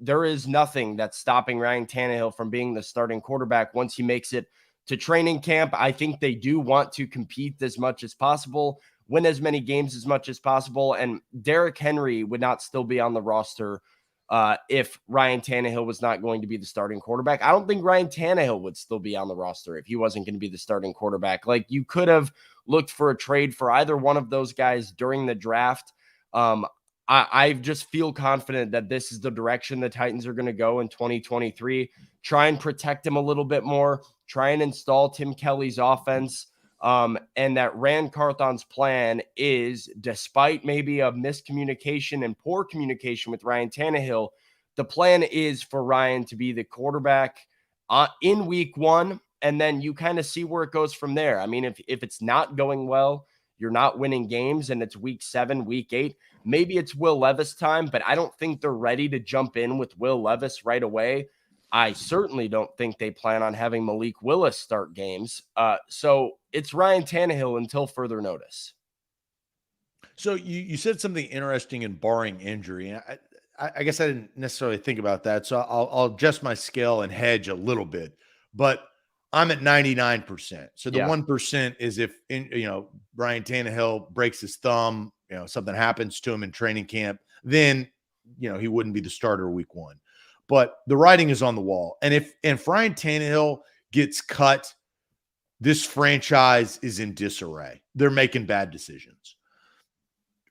S2: there is nothing that's stopping Ryan Tannehill from being the starting quarterback once he makes it to training camp. I think they do want to compete as much as possible, win as many games as much as possible, and Derrick Henry would not still be on the roster if Ryan Tannehill was not going to be the starting quarterback. I don't think Ryan Tannehill would still be on the roster if he wasn't going to be the starting quarterback. Like, you could have looked for a trade for either one of those guys during the draft. I just feel confident that this is the direction the Titans are going to go in 2023. Try and protect him a little bit more. Try and install Tim Kelly's offense. And that Rand Carthon's plan is, despite maybe a miscommunication and poor communication with Ryan Tannehill, the plan is for Ryan to be the quarterback in week 1, and then you kind of see where it goes from there. I mean, if it's not going well, you're not winning games, and it's week 7, week 8, maybe it's Will Levis time, but I don't think they're ready to jump in with Will Levis right away. I certainly don't think they plan on having Malik Willis start games. So it's Ryan Tannehill until further notice.
S1: So you said something interesting in barring injury. And I guess I didn't necessarily think about that. So I'll adjust my scale and hedge a little bit. But I'm at 99%. So the 1% is if Ryan Tannehill breaks his thumb, something happens to him in training camp, then he wouldn't be the starter week 1. But the writing is on the wall. And if Ryan Tannehill gets cut, this franchise is in disarray. They're making bad decisions.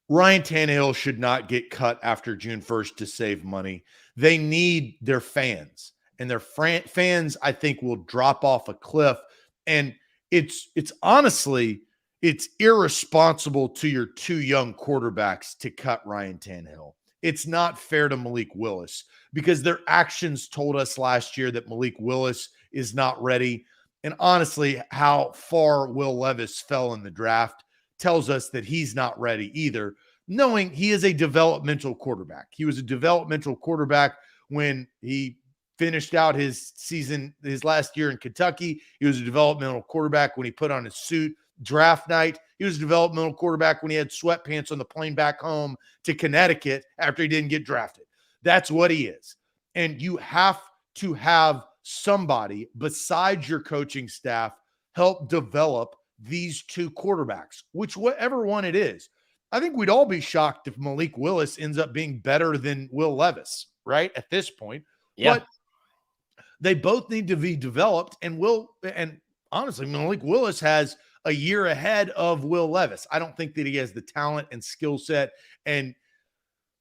S1: Ryan Tannehill should not get cut after June 1st to save money. They need their fans. And their fans, I think, will drop off a cliff. And it's honestly, it's irresponsible to your 2 young quarterbacks to cut Ryan Tannehill. It's not fair to Malik Willis because their actions told us last year that Malik Willis is not ready. And honestly, how far Will Levis fell in the draft tells us that he's not ready either, knowing he is a developmental quarterback. He was a developmental quarterback when he finished out his season, his last year in Kentucky. He was a developmental quarterback when he put on his suit draft night. He was a developmental quarterback when he had sweatpants on the plane back home to Connecticut after he didn't get drafted. That's what he is. And you have to have somebody besides your coaching staff help develop these two quarterbacks, which whatever one it is. I think we'd all be shocked if Malik Willis ends up being better than Will Levis, right? At this point.
S2: Yeah.
S1: But they both need to be developed, and honestly, Malik Willis has a year ahead of Will Levis. I don't think that he has the talent and skill set and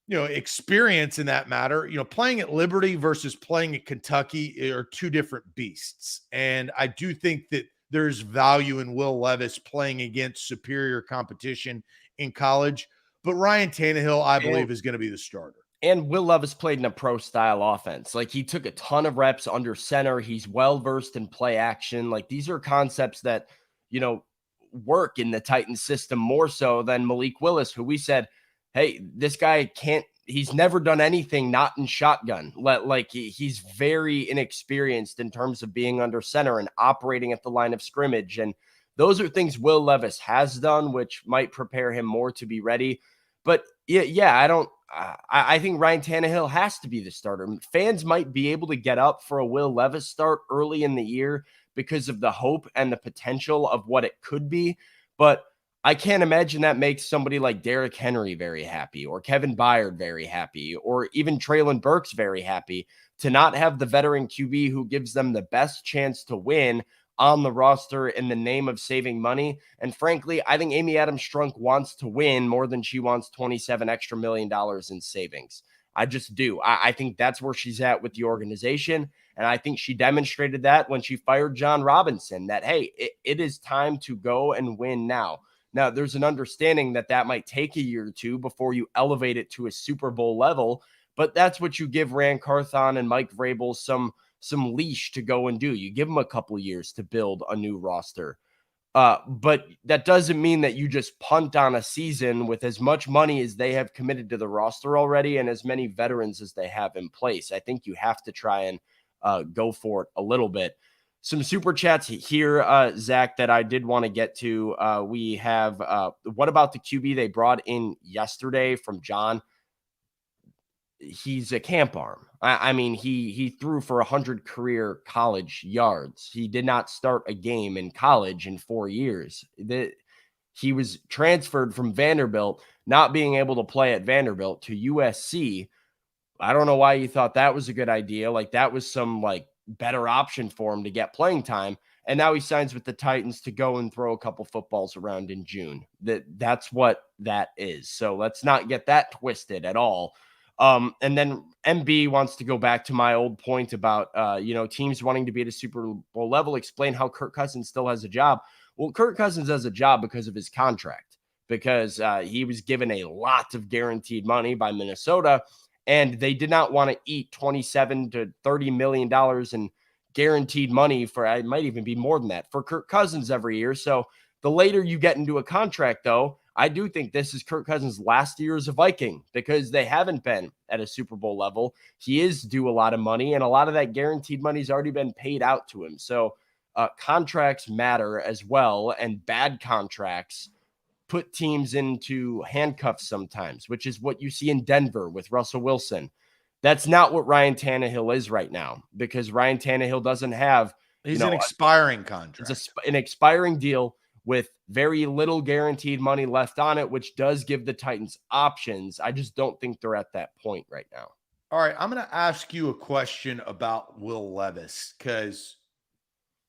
S1: experience in that matter. Playing at Liberty versus playing at Kentucky are two different beasts. And I do think that there's value in Will Levis playing against superior competition in college. But Ryan Tannehill, I believe, is going to be the starter.
S2: And Will Levis played in a pro-style offense. Like, he took a ton of reps under center. He's well-versed in play action. Like, these are concepts that, work in the Titans system more so than Malik Willis, who we said, hey, this guy he's never done anything not in shotgun. He's very inexperienced in terms of being under center and operating at the line of scrimmage. And those are things Will Levis has done, which might prepare him more to be ready. But I think Ryan Tannehill has to be the starter. Fans might be able to get up for a Will Levis start early in the year because of the hope and the potential of what it could be. But I can't imagine that makes somebody like Derrick Henry very happy, or Kevin Byard very happy, or even Treylon Burks very happy to not have the veteran QB who gives them the best chance to win on the roster in the name of saving money. And frankly, I think Amy Adams Strunk wants to win more than she wants $27 extra million in savings. I just do. I think that's where she's at with the organization. And I think she demonstrated that when she fired John Robinson, that, hey, it is time to go and win now. Now, there's an understanding that might take a year or two before you elevate it to a Super Bowl level, but that's what you give Rand Carthon and Mike Vrabel some leash to go and do. You give them a couple years to build a new roster. But that doesn't mean that you just punt on a season with as much money as they have committed to the roster already and as many veterans as they have in place. I think you have to try and go for it a little bit. Some super chats here, Zach, that I did want to get to. We have, what about the QB they brought in yesterday from John? He's a camp arm. I mean, he threw for 100 career college yards. He did not start a game in college in 4 years. He was transferred from Vanderbilt, not being able to play at Vanderbilt, to USC. I don't know why you thought that was a good idea. Like, that was some better option for him to get playing time. And now he signs with the Titans to go and throw a couple footballs around in June. That's what that is. So let's not get that twisted at all. And then MB wants to go back to my old point about, teams wanting to be at a Super Bowl level, explain how Kirk Cousins still has a job. Well, Kirk Cousins has a job because of his contract, because he was given a lot of guaranteed money by Minnesota, and they did not want to eat $27 to $30 million in guaranteed money for, it might even be more than that, for Kirk Cousins every year. So the later you get into a contract, though, I do think this is Kirk Cousins' last year as a Viking, because they haven't been at a Super Bowl level. He is due a lot of money, and a lot of that guaranteed money has already been paid out to him. So contracts matter as well, and bad contracts put teams into handcuffs sometimes, which is what you see in Denver with Russell Wilson. That's not what Ryan Tannehill is right now, because Ryan Tannehill doesn't have...
S1: He's an expiring contract.
S2: It's an expiring deal with very little guaranteed money left on it, which does give the Titans options. I just don't think they're at that point right now.
S1: All right, I'm going to ask you a question about Will Levis, because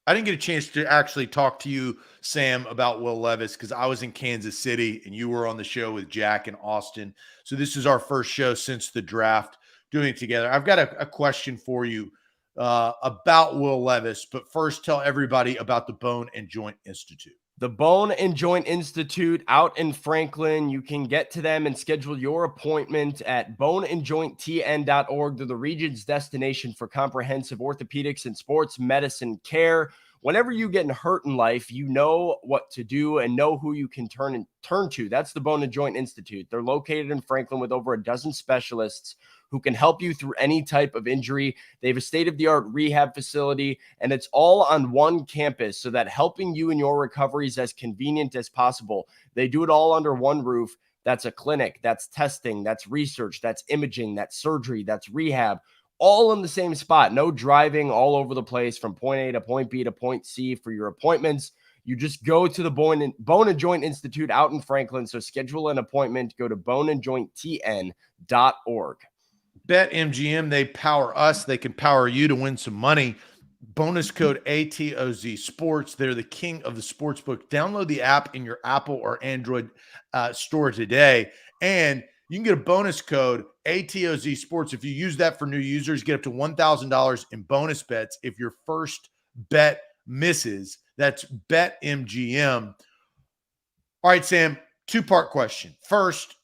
S1: I didn't get a chance to actually talk to you, Sam, about Will Levis, because I was in Kansas City and you were on the show with Jack and Austin. So this is our first show since the draft doing it together. I've got a question for you about Will Levis, but first tell everybody about the Bone and Joint Institute.
S2: The Bone and Joint Institute out in Franklin. You can get to them and schedule your appointment at boneandjointtn.org. They're the region's destination for comprehensive orthopedics and sports medicine care. whenever you get hurt in life, you know what to do and know who you can turn to. That's the Bone and Joint Institute. They're located in Franklin with over a dozen specialists who can help you through any type of injury. They have a state-of-the-art rehab facility, and it's all on one campus so that helping you in your recovery is as convenient as possible. They do it all under one roof. That's a clinic, that's testing, that's research, that's imaging, that's surgery, that's rehab, all in the same spot. No driving all over the place from point A to point B to point C for your appointments. You just go to the Bone and Joint Institute out in Franklin. So schedule an appointment. Go to boneandjointtn.org.
S1: BetMGM, they power us. They can power you to win some money. Bonus code ATOZ Sports. They're the king of the sportsbook. Download the app in your Apple or Android store today, and you can get a bonus code ATOZ Sports. If you use that for new users, get up to $1,000 in bonus bets if your first bet misses. That's BetMGM. All right, Sam, two-part question. First,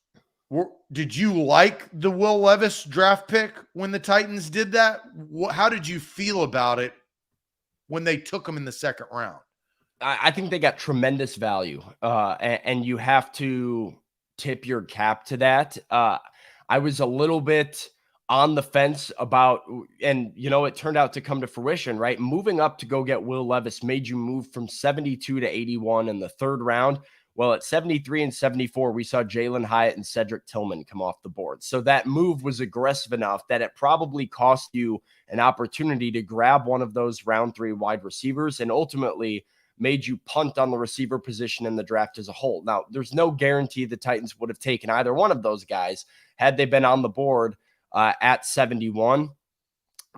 S1: did you like the Will Levis draft pick when the Titans did that? How did you feel about it when they took him in the second round?
S2: I think they got tremendous value, and you have to tip your cap to that. I was a little bit on the fence about, and it turned out to come to fruition, right? Moving up to go get Will Levis made you move from 72 to 81 in the third round. Well, at 73 and 74, we saw Jalen Hyatt and Cedric Tillman come off the board. So that move was aggressive enough that it probably cost you an opportunity to grab one of those round 3 wide receivers and ultimately made you punt on the receiver position in the draft as a whole. Now, there's no guarantee the Titans would have taken either one of those guys had they been on the board at 71.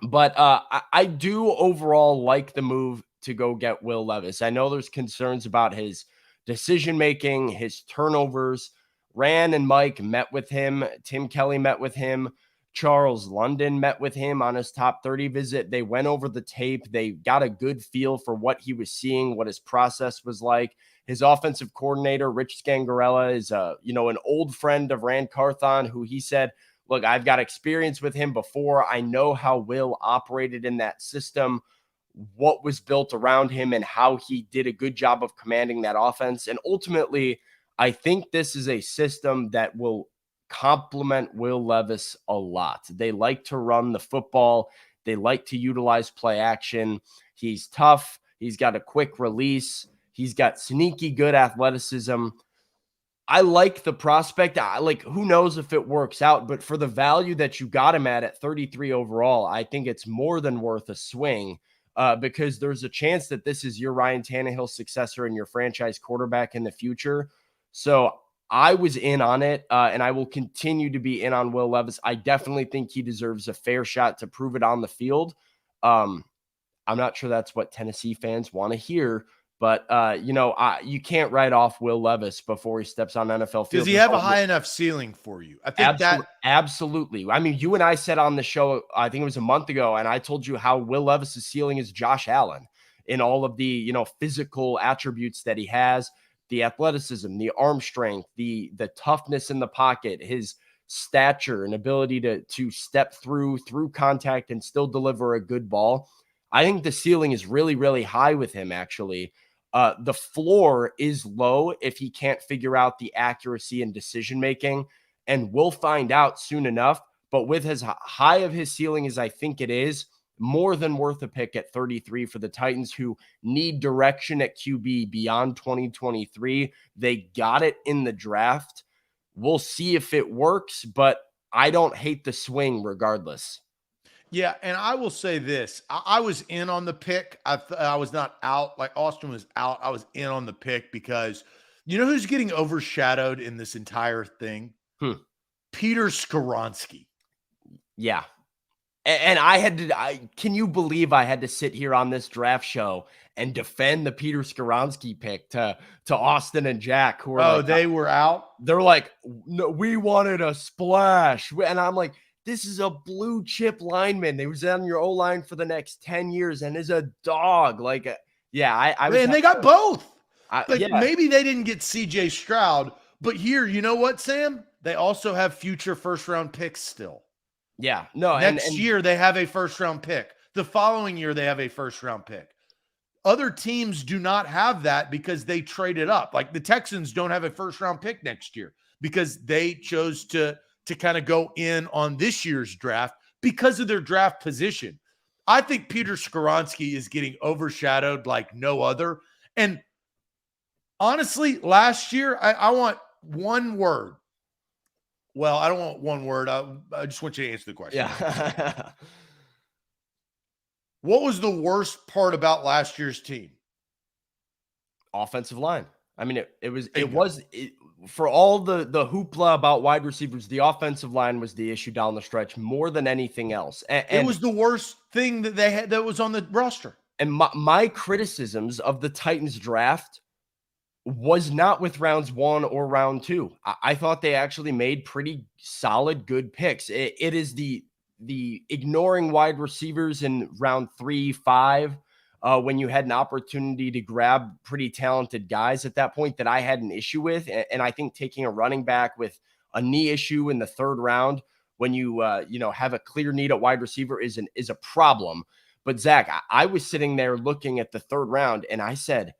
S2: But I do overall like the move to go get Will Levis. I know there's concerns about his decision-making, his turnovers. Rand and Mike met with him. Tim Kelly met with him. Charles London met with him on his top 30 visit. They went over the tape. They got a good feel for what he was seeing, what his process was like. His offensive coordinator, Rich Scangarella, is an old friend of Rand Carthon, who he said, look, I've got experience with him before. I know how Will operated in that system, what was built around him, and how he did a good job of commanding that offense. And ultimately, I think this is a system that will complement Will Levis a lot. They like to run the football. They like to utilize play action. He's tough. He's got a quick release. He's got sneaky good athleticism. I like the prospect. Who knows if it works out, but for the value that you got him at 33 overall, I think it's more than worth a swing. Because there's a chance that this is your Ryan Tannehill successor and your franchise quarterback in the future. So I was in on it, and I will continue to be in on Will Levis. I definitely think he deserves a fair shot to prove it on the field. I'm not sure that's what Tennessee fans want to hear, but you can't write off Will Levis before he steps on NFL field.
S1: Does he have a high enough ceiling for you? I think
S2: absolutely. I mean, you and I said on the show, I think it was a month ago, and I told you how Will Levis's ceiling is Josh Allen in all of the physical attributes that he has, the athleticism, the arm strength, the toughness in the pocket, his stature and ability to step through contact and still deliver a good ball. I think the ceiling is really, really high with him, actually. The floor is low if he can't figure out the accuracy and decision-making, and we'll find out soon enough. But with as high of his ceiling as I think it is, more than worth a pick at 33 for the Titans, who need direction at QB beyond 2023. They got it in the draft. We'll see if it works, but I don't hate the swing regardless.
S1: Yeah, and I will say this. I was in on the pick. I was not out. Like Austin was out. I was in on the pick because you know who's getting overshadowed in this entire thing? Peter Skoronski.
S2: Yeah. And I had to, can you believe I had to sit here on this draft show and defend the Peter Skoronski pick to Austin and Jack, who were
S1: they were out?
S2: They're like, no, we wanted a splash. And I'm like, this is a blue chip lineman. He was on your O-line for the next 10 years and is a dog. And
S1: they got both.
S2: Yeah.
S1: Maybe they didn't get CJ Stroud, but here, you know what, Sam? They also have future first-round picks still.
S2: Yeah, no.
S1: Next year, they have a first-round pick. The following year, they have a first-round pick. Other teams do not have that because they traded up. Like the Texans don't have a first-round pick next year because they chose to kind of go in on this year's draft because of their draft position. I think Peter Skoronski is getting overshadowed like no other. And honestly, last year, I want one word. Well, I don't want one word. I just want you to answer the question.
S2: Yeah.
S1: What was the worst part about last year's team?
S2: Offensive line. I mean, for all the hoopla about wide receivers, the offensive line was the issue down the stretch more than anything else. And
S1: it was the worst thing that they had that was on the roster.
S2: And my criticisms of the Titans draft was not with rounds 1 or round 2. I thought they actually made pretty solid, good picks. It is the ignoring wide receivers in round 3, 5, when you had an opportunity to grab pretty talented guys at that point that I had an issue with. And I think taking a running back with a knee issue in the 3rd round when you have a clear need at wide receiver is a problem. But Zach, I was sitting there looking at the 3rd round and I said,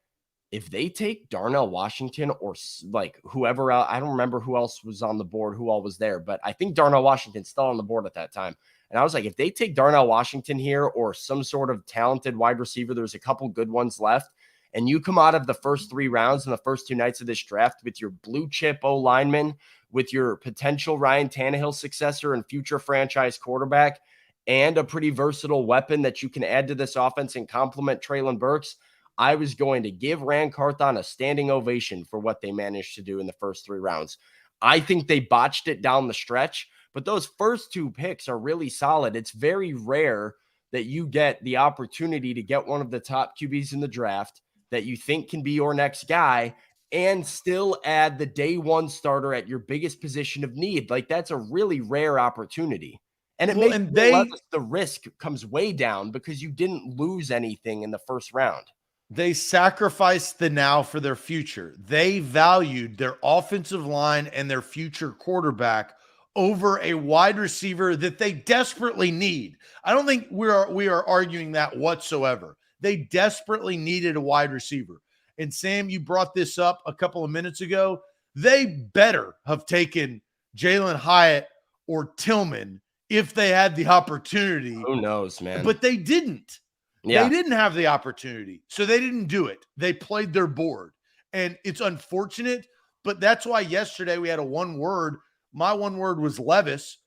S2: if they take Darnell Washington or like whoever else, I don't remember who else was on the board, who all was there, but I think Darnell Washington's still on the board at that time. And I was like, if they take Darnell Washington here or some sort of talented wide receiver, there's a couple good ones left, and you come out of the first 3 rounds and the first 2 nights of this draft with your blue chip O lineman, with your potential Ryan Tannehill successor and future franchise quarterback, and a pretty versatile weapon that you can add to this offense and complement Treylon Burks, I was going to give Rand Carthon a standing ovation for what they managed to do in the first 3 rounds. I think they botched it down the stretch, but those first 2 picks are really solid. It's very rare that you get the opportunity to get one of the top QBs in the draft that you think can be your next guy and still add the day 1 starter at your biggest position of need. Like, that's a really rare opportunity. And it makes the risk comes way down because you didn't lose anything in the first round.
S1: They sacrificed the now for their future. They valued their offensive line and their future quarterback over a wide receiver that they desperately need. I don't think we are arguing that whatsoever. They desperately needed a wide receiver. And Sam, you brought this up a couple of minutes ago. They better have taken Jalen Hyatt or Tillman if they had the opportunity.
S2: Who knows, man?
S1: But they didn't.
S2: Yeah.
S1: They didn't have the opportunity, so they didn't do it. They played their board, and it's unfortunate, but that's why yesterday we had a one word. My one word was Levis.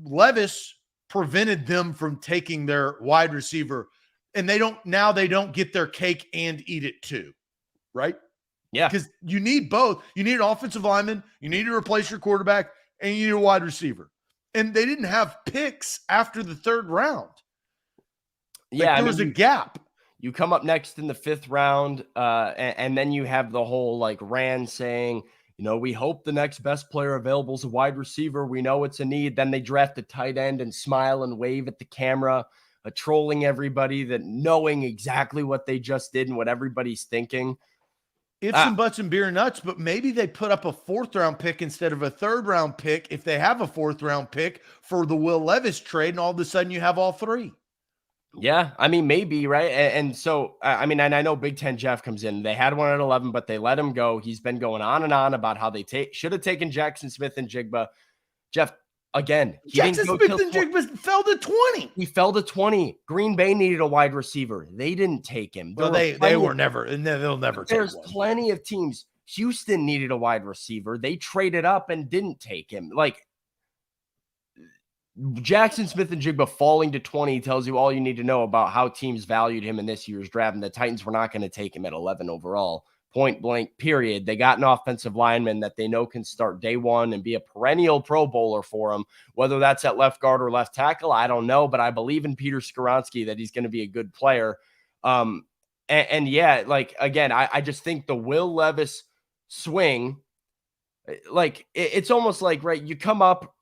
S1: Levis prevented them from taking their wide receiver, and they don't get their cake and eat it too, right?
S2: Yeah.
S1: Because you need both. You need an offensive lineman, you need to replace your quarterback, and you need a wide receiver. And they didn't have picks after the 3rd round.
S2: Yeah,
S1: there was a gap.
S2: You come up next in the 5th round, and then you have the whole like Rand saying, we hope the next best player available is a wide receiver. We know it's a need. Then they draft a tight end and smile and wave at the camera, trolling everybody, that knowing exactly what they just did and what everybody's thinking.
S1: Ifs and buts and beer nuts, but maybe they put up a 4th round pick instead of a 3rd round pick if they have a 4th round pick for the Will Levis trade, and all of a sudden you have all 3.
S2: Yeah, I mean, maybe, right? And so, I mean, and I know Big Ten Jeff comes in. They had one at 11, but they let him go. He's been going on and on about how they should have taken Jackson Smith and Jigba. Jeff, again,
S1: Jackson Smith and Jigba fell to 20.
S2: He fell to 20. Green Bay needed a wide receiver. They didn't take him.
S1: Well, they were never, and they'll never take one.
S2: There's plenty of teams. Houston needed a wide receiver. They traded up and didn't take him. Like, Jackson Smith and Jigba falling to 20 tells you all you need to know about how teams valued him in this year's draft. And the Titans were not going to take him at 11 overall, point blank, period. They got an offensive lineman that they know can start day 1 and be a perennial Pro Bowler for them. Whether that's at left guard or left tackle, I don't know, but I believe in Peter Skoronski that he's going to be a good player. And yeah, like, again, I just think the Will Levis swing, like, it's almost like, right, you come up,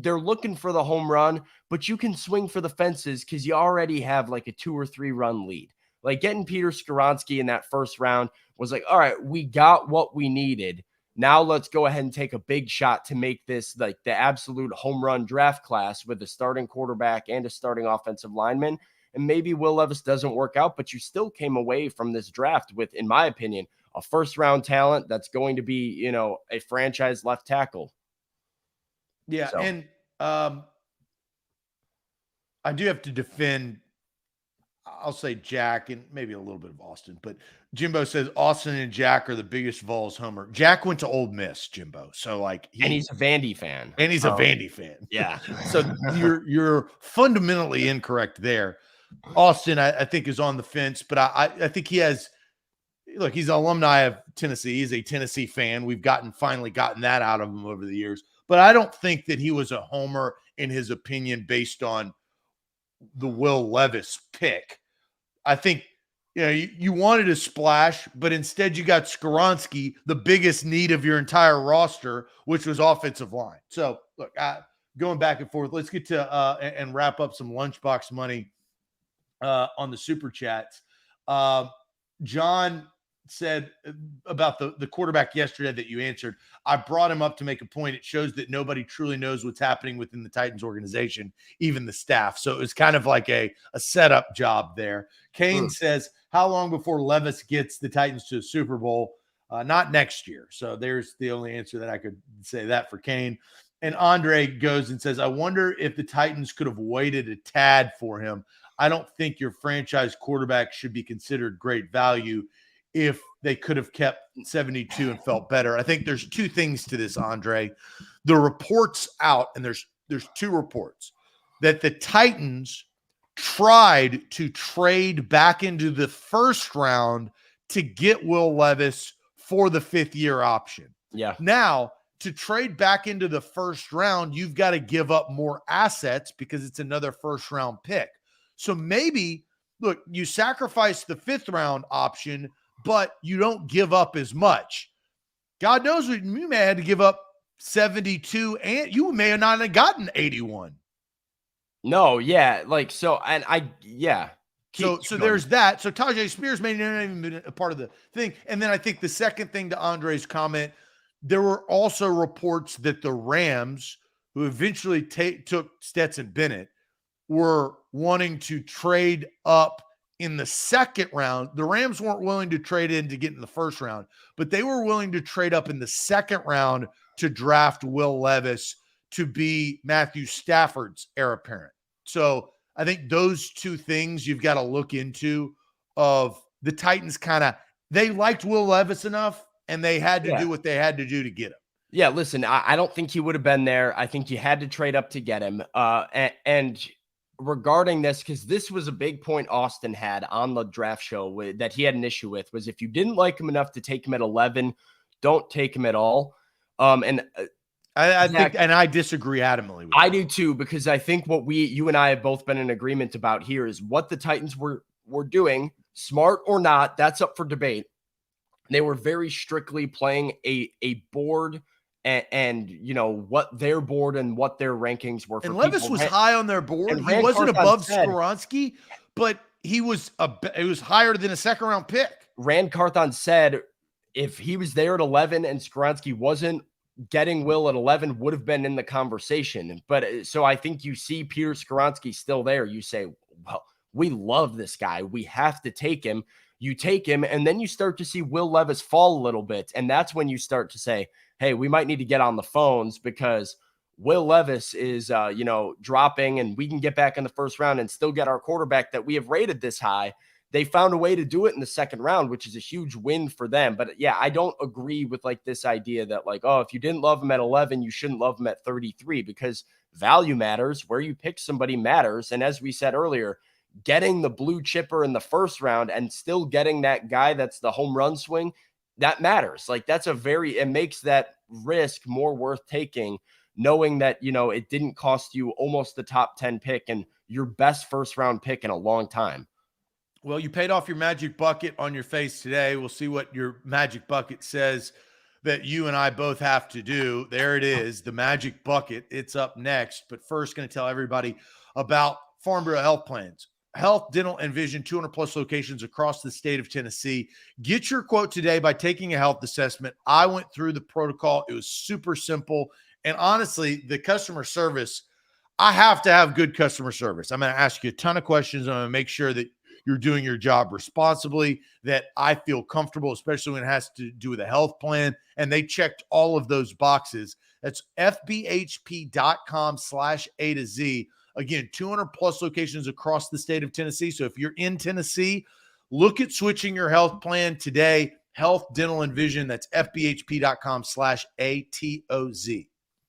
S2: they're looking for the home run, but you can swing for the fences because you already have like a 2 or 3 run lead. Like, getting Peter Skoronski in that 1st round was like, all right, we got what we needed. Now let's go ahead and take a big shot to make this like the absolute home run draft class with a starting quarterback and a starting offensive lineman. and maybe Will Levis doesn't work out, but you still came away from this draft with, in my opinion, a first-round talent that's going to be, a franchise left tackle.
S1: Yeah,
S2: So.
S1: and I do have to defend, I'll say Jack and maybe a little bit of Austin, but Jimbo says Austin and Jack are the biggest Vols homer. Jack went to Ole Miss, Jimbo. So
S2: and he's a Vandy fan.
S1: And he's a Vandy fan.
S2: Yeah.
S1: So you're fundamentally incorrect there. Austin, I think, is on the fence, but I think he has – look, he's an alumni of Tennessee. He's a Tennessee fan. We've finally gotten that out of him over the years. But I don't think that he was a homer in his opinion based on the Will Levis pick. I think you wanted a splash, but instead you got Skoronski, the biggest need of your entire roster, which was offensive line. So, look, going back and forth, let's get to and wrap up some lunchbox money on the super chats. John said about the quarterback yesterday that you answered. I brought him up to make a point. It shows that nobody truly knows what's happening within the Titans organization, even the staff. So it was kind of like a setup job there. Kane says, how long before Levis gets the Titans to a Super Bowl? Not next year. So there's the only answer that I could say that for Kane. And Andre goes and says, I wonder if the Titans could have waited a tad for him. I don't think your franchise quarterback should be considered great value if they could have kept 72 and felt better. I think there's two things to this, Andre. The reports out, and there's two reports, that the Titans tried to trade back into the first round to get Will Levis for the 5th-year option.
S2: Yeah.
S1: Now, to trade back into the first round, you've got to give up more assets because it's another first-round pick. So maybe, look, you sacrifice the 5th-round option, but you don't give up as much. God knows what you may have had to give up 72, and you may have not have gotten 81.
S2: No, yeah, like so, and So
S1: there's that. So Tajay Spears may not even been a part of the thing. And then I think the second thing to Andre's comment, there were also reports that the Rams, who eventually took Stetson Bennett, were wanting to trade up in the second round. The Rams weren't willing to trade in to get in the first round, but they were willing to trade up in the second round to draft Will Levis to be Matthew Stafford's heir apparent. So I think those two things you've got to look into of the Titans they liked Will Levis enough and they had to do what they had to do to get him.
S2: Yeah, listen, I don't think he would have been there. I think you had to trade up to get him. And regarding this, because this was a big point Austin had on the draft show that he had an issue with, was if you didn't like him enough to take him at 11, don't take him at all.
S1: I think, and I disagree adamantly with
S2: I do too, because I think what you and I have both been in agreement about here is what the Titans were doing, smart or not, that's up for debate. They were very strictly playing a board and what their board and what their rankings were.
S1: And Levis was high on their board. He wasn't above Skoronski, but it was higher than a second round pick.
S2: Rand Carthon said if he was there at 11 and Skoronski wasn't, getting Will at 11 would have been in the conversation. But so I think you see Peter Skoronski still there. You say, well, we love this guy. We have to take him. You take him, and then you start to see Will Levis fall a little bit. And that's when you start to say, hey, we might need to get on the phones because Will Levis is, dropping, and we can get back in the first round and still get our quarterback that we have rated this high. They found a way to do it in the second round, which is a huge win for them. But yeah, I don't agree with this idea that if you didn't love him at 11, you shouldn't love him at 33, because value matters. Where you pick somebody matters. And as we said earlier, getting the blue chipper in the first round and still getting that guy that's the home run swing, that matters. It makes that risk more worth taking, knowing that, it didn't cost you almost the top 10 pick and your best first round pick in a long time.
S1: Well, you paid off your magic bucket on your face today. We'll see what your magic bucket says that you and I both have to do. There it is, the magic bucket. It's up next. But first, going to tell everybody about Farm Bureau Health Plans. Health, dental, and vision, 200-plus locations across the state of Tennessee. Get your quote today by taking a health assessment. I went through the protocol. It was super simple. And honestly, the customer service, I have to have good customer service. I'm going to ask you a ton of questions. I'm going to make sure that you're doing your job responsibly, that I feel comfortable, especially when it has to do with a health plan. And they checked all of those boxes. That's fbhp.com/A to Z. Again, 200 plus locations across the state of Tennessee. So if you're in Tennessee, look at switching your health plan today. Health, dental, and vision. That's fbhp.com/ATOZ.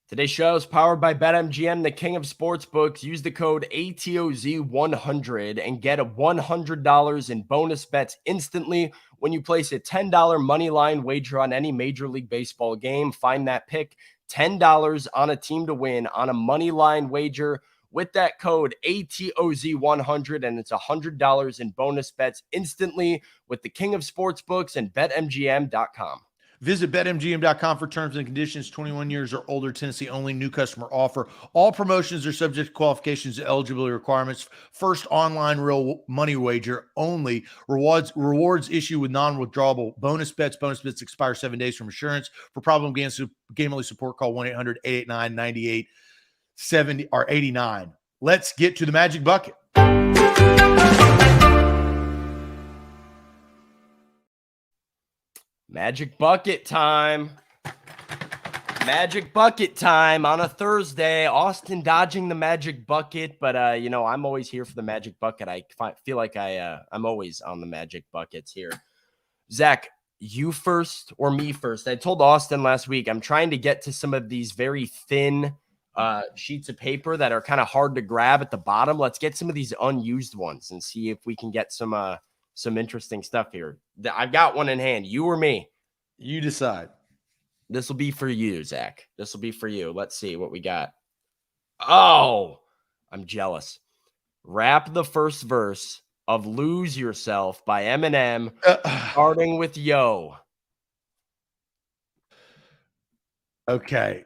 S2: Today's show is powered by BetMGM, the king of sportsbooks. Use the code ATOZ100 and get $100 in bonus bets instantly when you place a $10 money line wager on any Major League Baseball game. Find that pick, $10 on a team to win on a money line wager with that code ATOZ100, and it's $100 in bonus bets instantly with the king of sportsbooks and BetMGM.com.
S1: Visit BetMGM.com for terms and conditions. 21 years or older, Tennessee only. New customer offer. All promotions are subject to qualifications and eligibility requirements. First online real money wager only. Rewards issue with non-withdrawable bonus bets. Bonus bets expire 7 days from insurance. For problem game-only support, call 1-800-889-9870 or 89. Let's get to the Magic Bucket.
S2: Magic bucket time. Magic bucket time on a Thursday. Austin dodging the magic bucket, but I'm always here for the magic bucket. I feel like I'm always on the magic buckets here. Zach, you first or me first? I told Austin last week I'm trying to get to some of these very thin sheets of paper that are kind of hard to grab at the bottom. Let's get some of these unused ones and see if we can get some interesting stuff here. I've got one in hand. You or me?
S1: You decide.
S2: This will be for you, Zach. This will be for you. Let's see what we got. Oh, I'm jealous. Rap the first verse of Lose Yourself by Eminem, starting with Yo.
S1: Okay.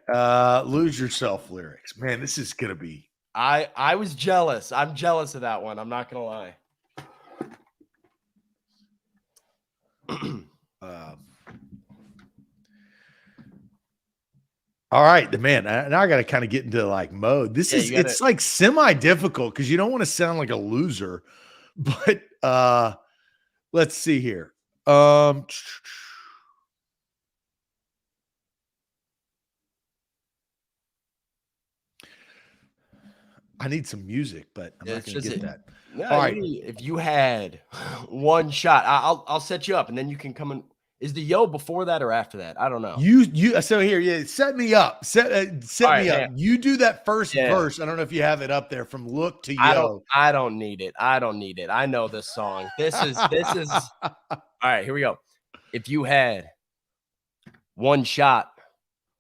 S1: Lose Yourself lyrics. Man, this is going to be.
S2: I was jealous. I'm jealous of that one. I'm not going to lie.
S1: All right, man. Now I got to kind of get into like mode. It's like semi-difficult because you don't want to sound like a loser. But let's see here. I need some music, but I'm not going to get that.
S2: No,
S1: all right.
S2: If you had one shot, I'll set you up, and then you can come in. Is the Yo before that or after that? I don't know.
S1: So here, yeah, set me up. Set me up. You do that first verse. I don't know if you have it up there from Look to Yo.
S2: I don't need it. I know this song. This is all right, here we go. If you had one shot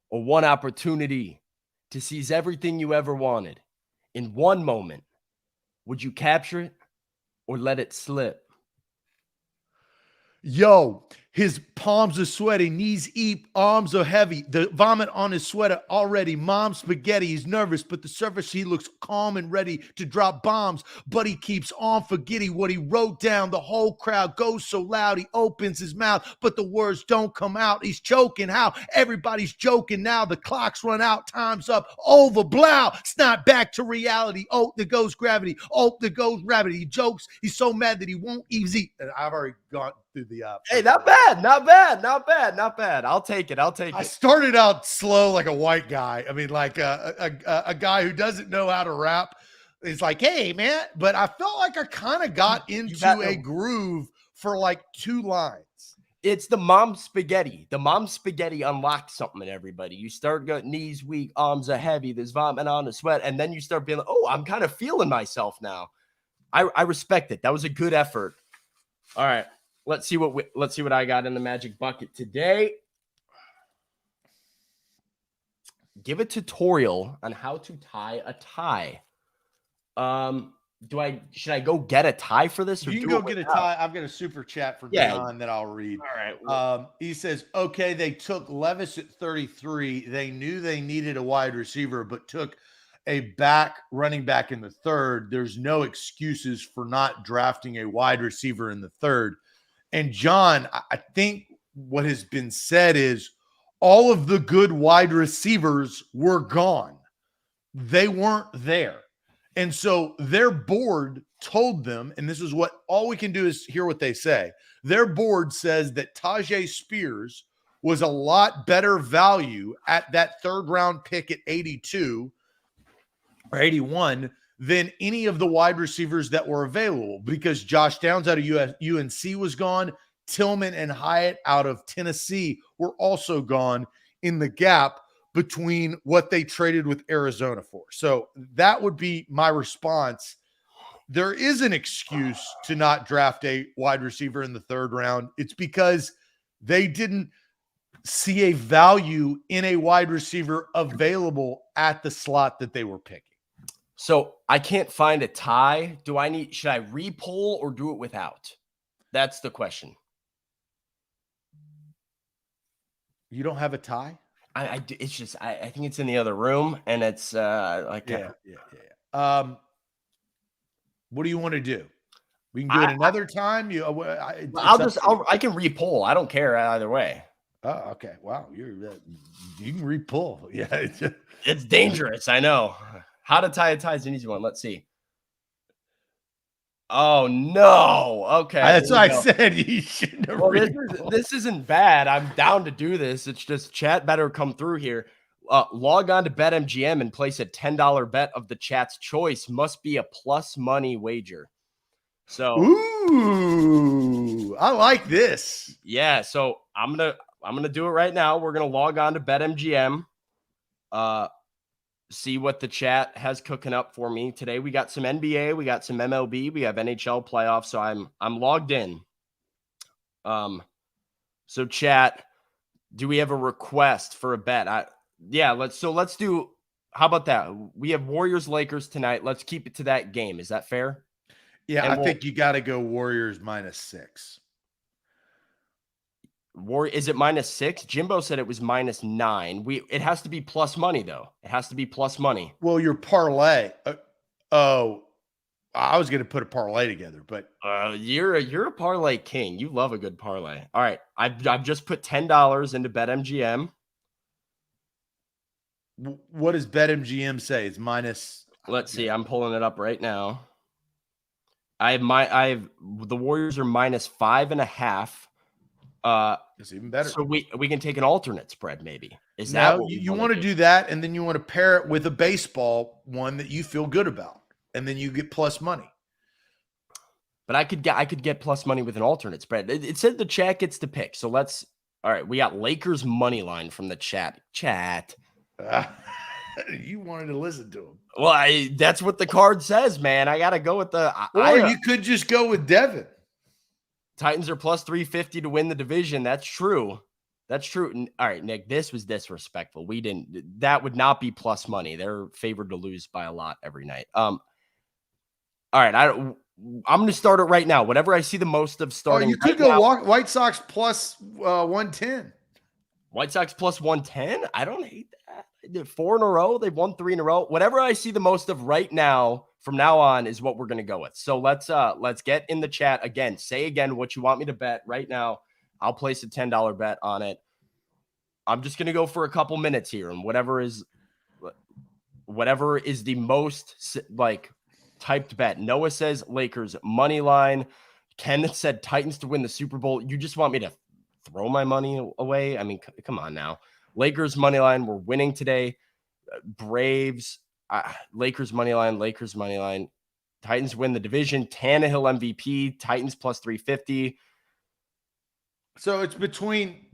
S2: or one opportunity to seize everything you ever wanted in one moment, would you capture it or let it slip?
S1: Yo, his palms are sweaty, knees eat, arms are heavy. The vomit on his sweater already. Mom's spaghetti. He's nervous, but the surface he looks calm and ready to drop bombs. But he keeps on forgetting what he wrote down. The whole crowd goes so loud, he opens his mouth, but the words don't come out. He's choking. How? Everybody's joking now. The clock's run out. Time's up. Over. Blow. Snap back to reality. Oh, there goes gravity. Oh, there goes gravity. He jokes. He's so mad that he won't easy. I've already gone through the
S2: Hey, not bad. I'll take it.
S1: I started out slow like a white guy. I mean, like a guy who doesn't know how to rap. It's like, hey, man. But I felt like I kind of got into a groove for like 2 lines.
S2: It's the mom spaghetti. The mom spaghetti unlocked something in everybody. You start going knees weak, arms are heavy, there's vomit on the sweat, and then you start being like, oh, I'm kind of feeling myself now. I respect it. That was a good effort. All right. Let's see what I got in the magic bucket today. Give a tutorial on how to tie a tie. Should I go get a tie for this? Or
S1: you can go get a tie. I've got a super chat from John that I'll read.
S2: All right.
S1: He says, okay, they took Levis at 33. They knew they needed a wide receiver, but took a running back in the 3rd. There's no excuses for not drafting a wide receiver in the 3rd. And John, I think what has been said is all of the good wide receivers were gone. they weren't there. And so their board told them, and this is what all we can do is hear what they say. Their board says that Tajay Spears was a lot better value at that third round pick at 82 or 81 than any of the wide receivers that were available, because Josh Downs out of UNC was gone. Tillman and Hyatt out of Tennessee were also gone in the gap between what they traded with Arizona for. So that would be my response. There is an excuse to not draft a wide receiver in the third round. It's because they didn't see a value in a wide receiver available at the slot that they were picking.
S2: So I can't find a tie. Should I re-poll or do it without? That's the question.
S1: You don't have a tie?
S2: It's just, I think it's in the other room, and it's like,
S1: Yeah. What do you want to do? We can do it another time.
S2: I can re-poll. I don't care either way.
S1: Oh, okay. Wow. You can re-pull. Yeah.
S2: It's dangerous. I know. How to tie a tie is an easy one. Let's see. Oh no. Okay.
S1: That's what I said. You shouldn't have.
S2: Well, this isn't bad. I'm down to do this. It's just chat better come through here. Log on to BetMGM and place a $10 bet of the chat's choice. Must be a plus money wager. So,
S1: ooh, I like this.
S2: Yeah. So I'm gonna do it right now. We're gonna log on to BetMGM. See what the chat has cooking up for me today. We got some NBA, we got some MLB, we have NHL playoffs. So I'm logged in. So chat, do we have a request for a bet? Let's do. How about that? We have Warriors Lakers tonight. Let's keep it to that game. Is that fair?
S1: Yeah, I think you got to go Warriors -6.
S2: Is it -6? Jimbo said it was -9. It has to be plus money though. It has to be plus money.
S1: Well, your parlay. I was going to put a parlay together, but
S2: you're a parlay king. You love a good parlay. All right, I've just put $10 into BetMGM.
S1: What does BetMGM say? It's minus.
S2: Let's see. I'm pulling it up right now. The Warriors are -5.5.
S1: It's even better.
S2: So we can take an alternate spread, maybe. Is
S1: now
S2: that what
S1: you want to do that, and then you want to pair it with a baseball one that you feel good about, and then you get plus money.
S2: But I could get plus money with an alternate spread. It said the chat gets to pick. So all right, we got Lakers money line from the chat.
S1: You wanted to listen to him.
S2: Well, that's what the card says, man. I got to go with
S1: you could just go with Devin.
S2: Titans are plus 350 to win the division. That's true. All right, Nick, this was disrespectful. That would not be plus money. They're favored to lose by a lot every night. All right, I'm going to start it right now. Whatever I see the most of starting.
S1: Oh, you could go White Sox plus 110.
S2: White Sox plus 110? I don't hate that. 4 in a row. They've won 3 in a row. Whatever I see the most of right now, from now on, is what we're going to go with. So let's get in the chat again. Say again what you want me to bet right now. I'll place a $10 bet on it. I'm just going to go for a couple minutes here, and whatever is the most typed bet. Noah says Lakers money line. Ken said Titans to win the Super Bowl. You just want me to throw my money away? I mean, come on now. Lakers money line. We're winning today. Braves. Lakers money line. Titans win the division. Tannehill MVP. Titans plus 350.
S1: So it's between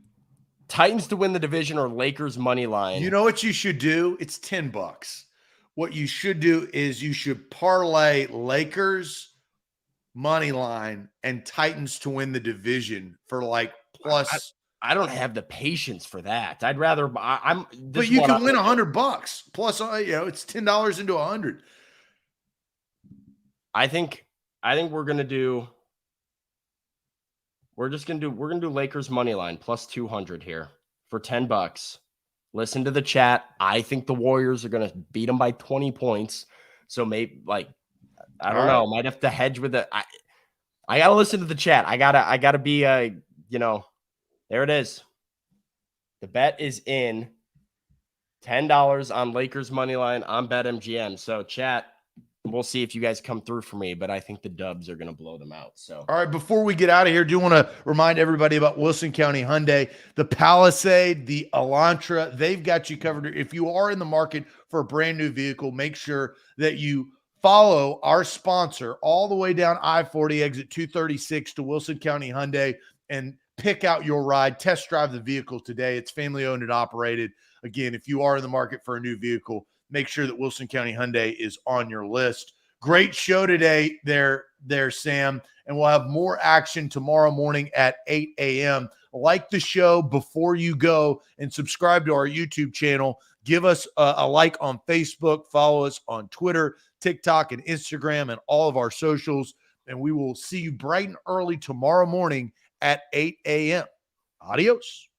S2: Titans to win the division or Lakers money line.
S1: You know what you should do? It's $10. What you should do is you should parlay Lakers money line and Titans to win the division for plus.
S2: I don't have the patience for that. I'd rather
S1: but you can win $100 plus. It's $10 into 100.
S2: I think we're gonna do. We're gonna do Lakers money line plus 200 here for $10. Listen to the chat. I think the Warriors are gonna beat them by 20 points. So maybe I don't know. Might have to hedge with it. I gotta listen to the chat. I gotta be there it is. The bet is in. $10 on Lakers money line on BetMGM. So chat, we'll see if you guys come through for me, but I think the Dubs are going to blow them out. So,
S1: all right, before we get out of here, do want to remind everybody about Wilson County Hyundai, the Palisade, the Elantra. They've got you covered. If you are in the market for a brand new vehicle, make sure that you follow our sponsor all the way down I-40 exit 236 to Wilson County Hyundai and pick out your ride. Test drive the vehicle today. It's family owned and operated. Again, if you are in the market for a new vehicle, make sure that Wilson County Hyundai is on your list. Great show today there, Sam. And we'll have more action tomorrow morning at 8 a.m. Like the show before you go and subscribe to our YouTube channel. Give us a like on Facebook. Follow us on Twitter, TikTok, and Instagram, and all of our socials. And we will see you bright and early tomorrow morning at 8 a.m. Adios.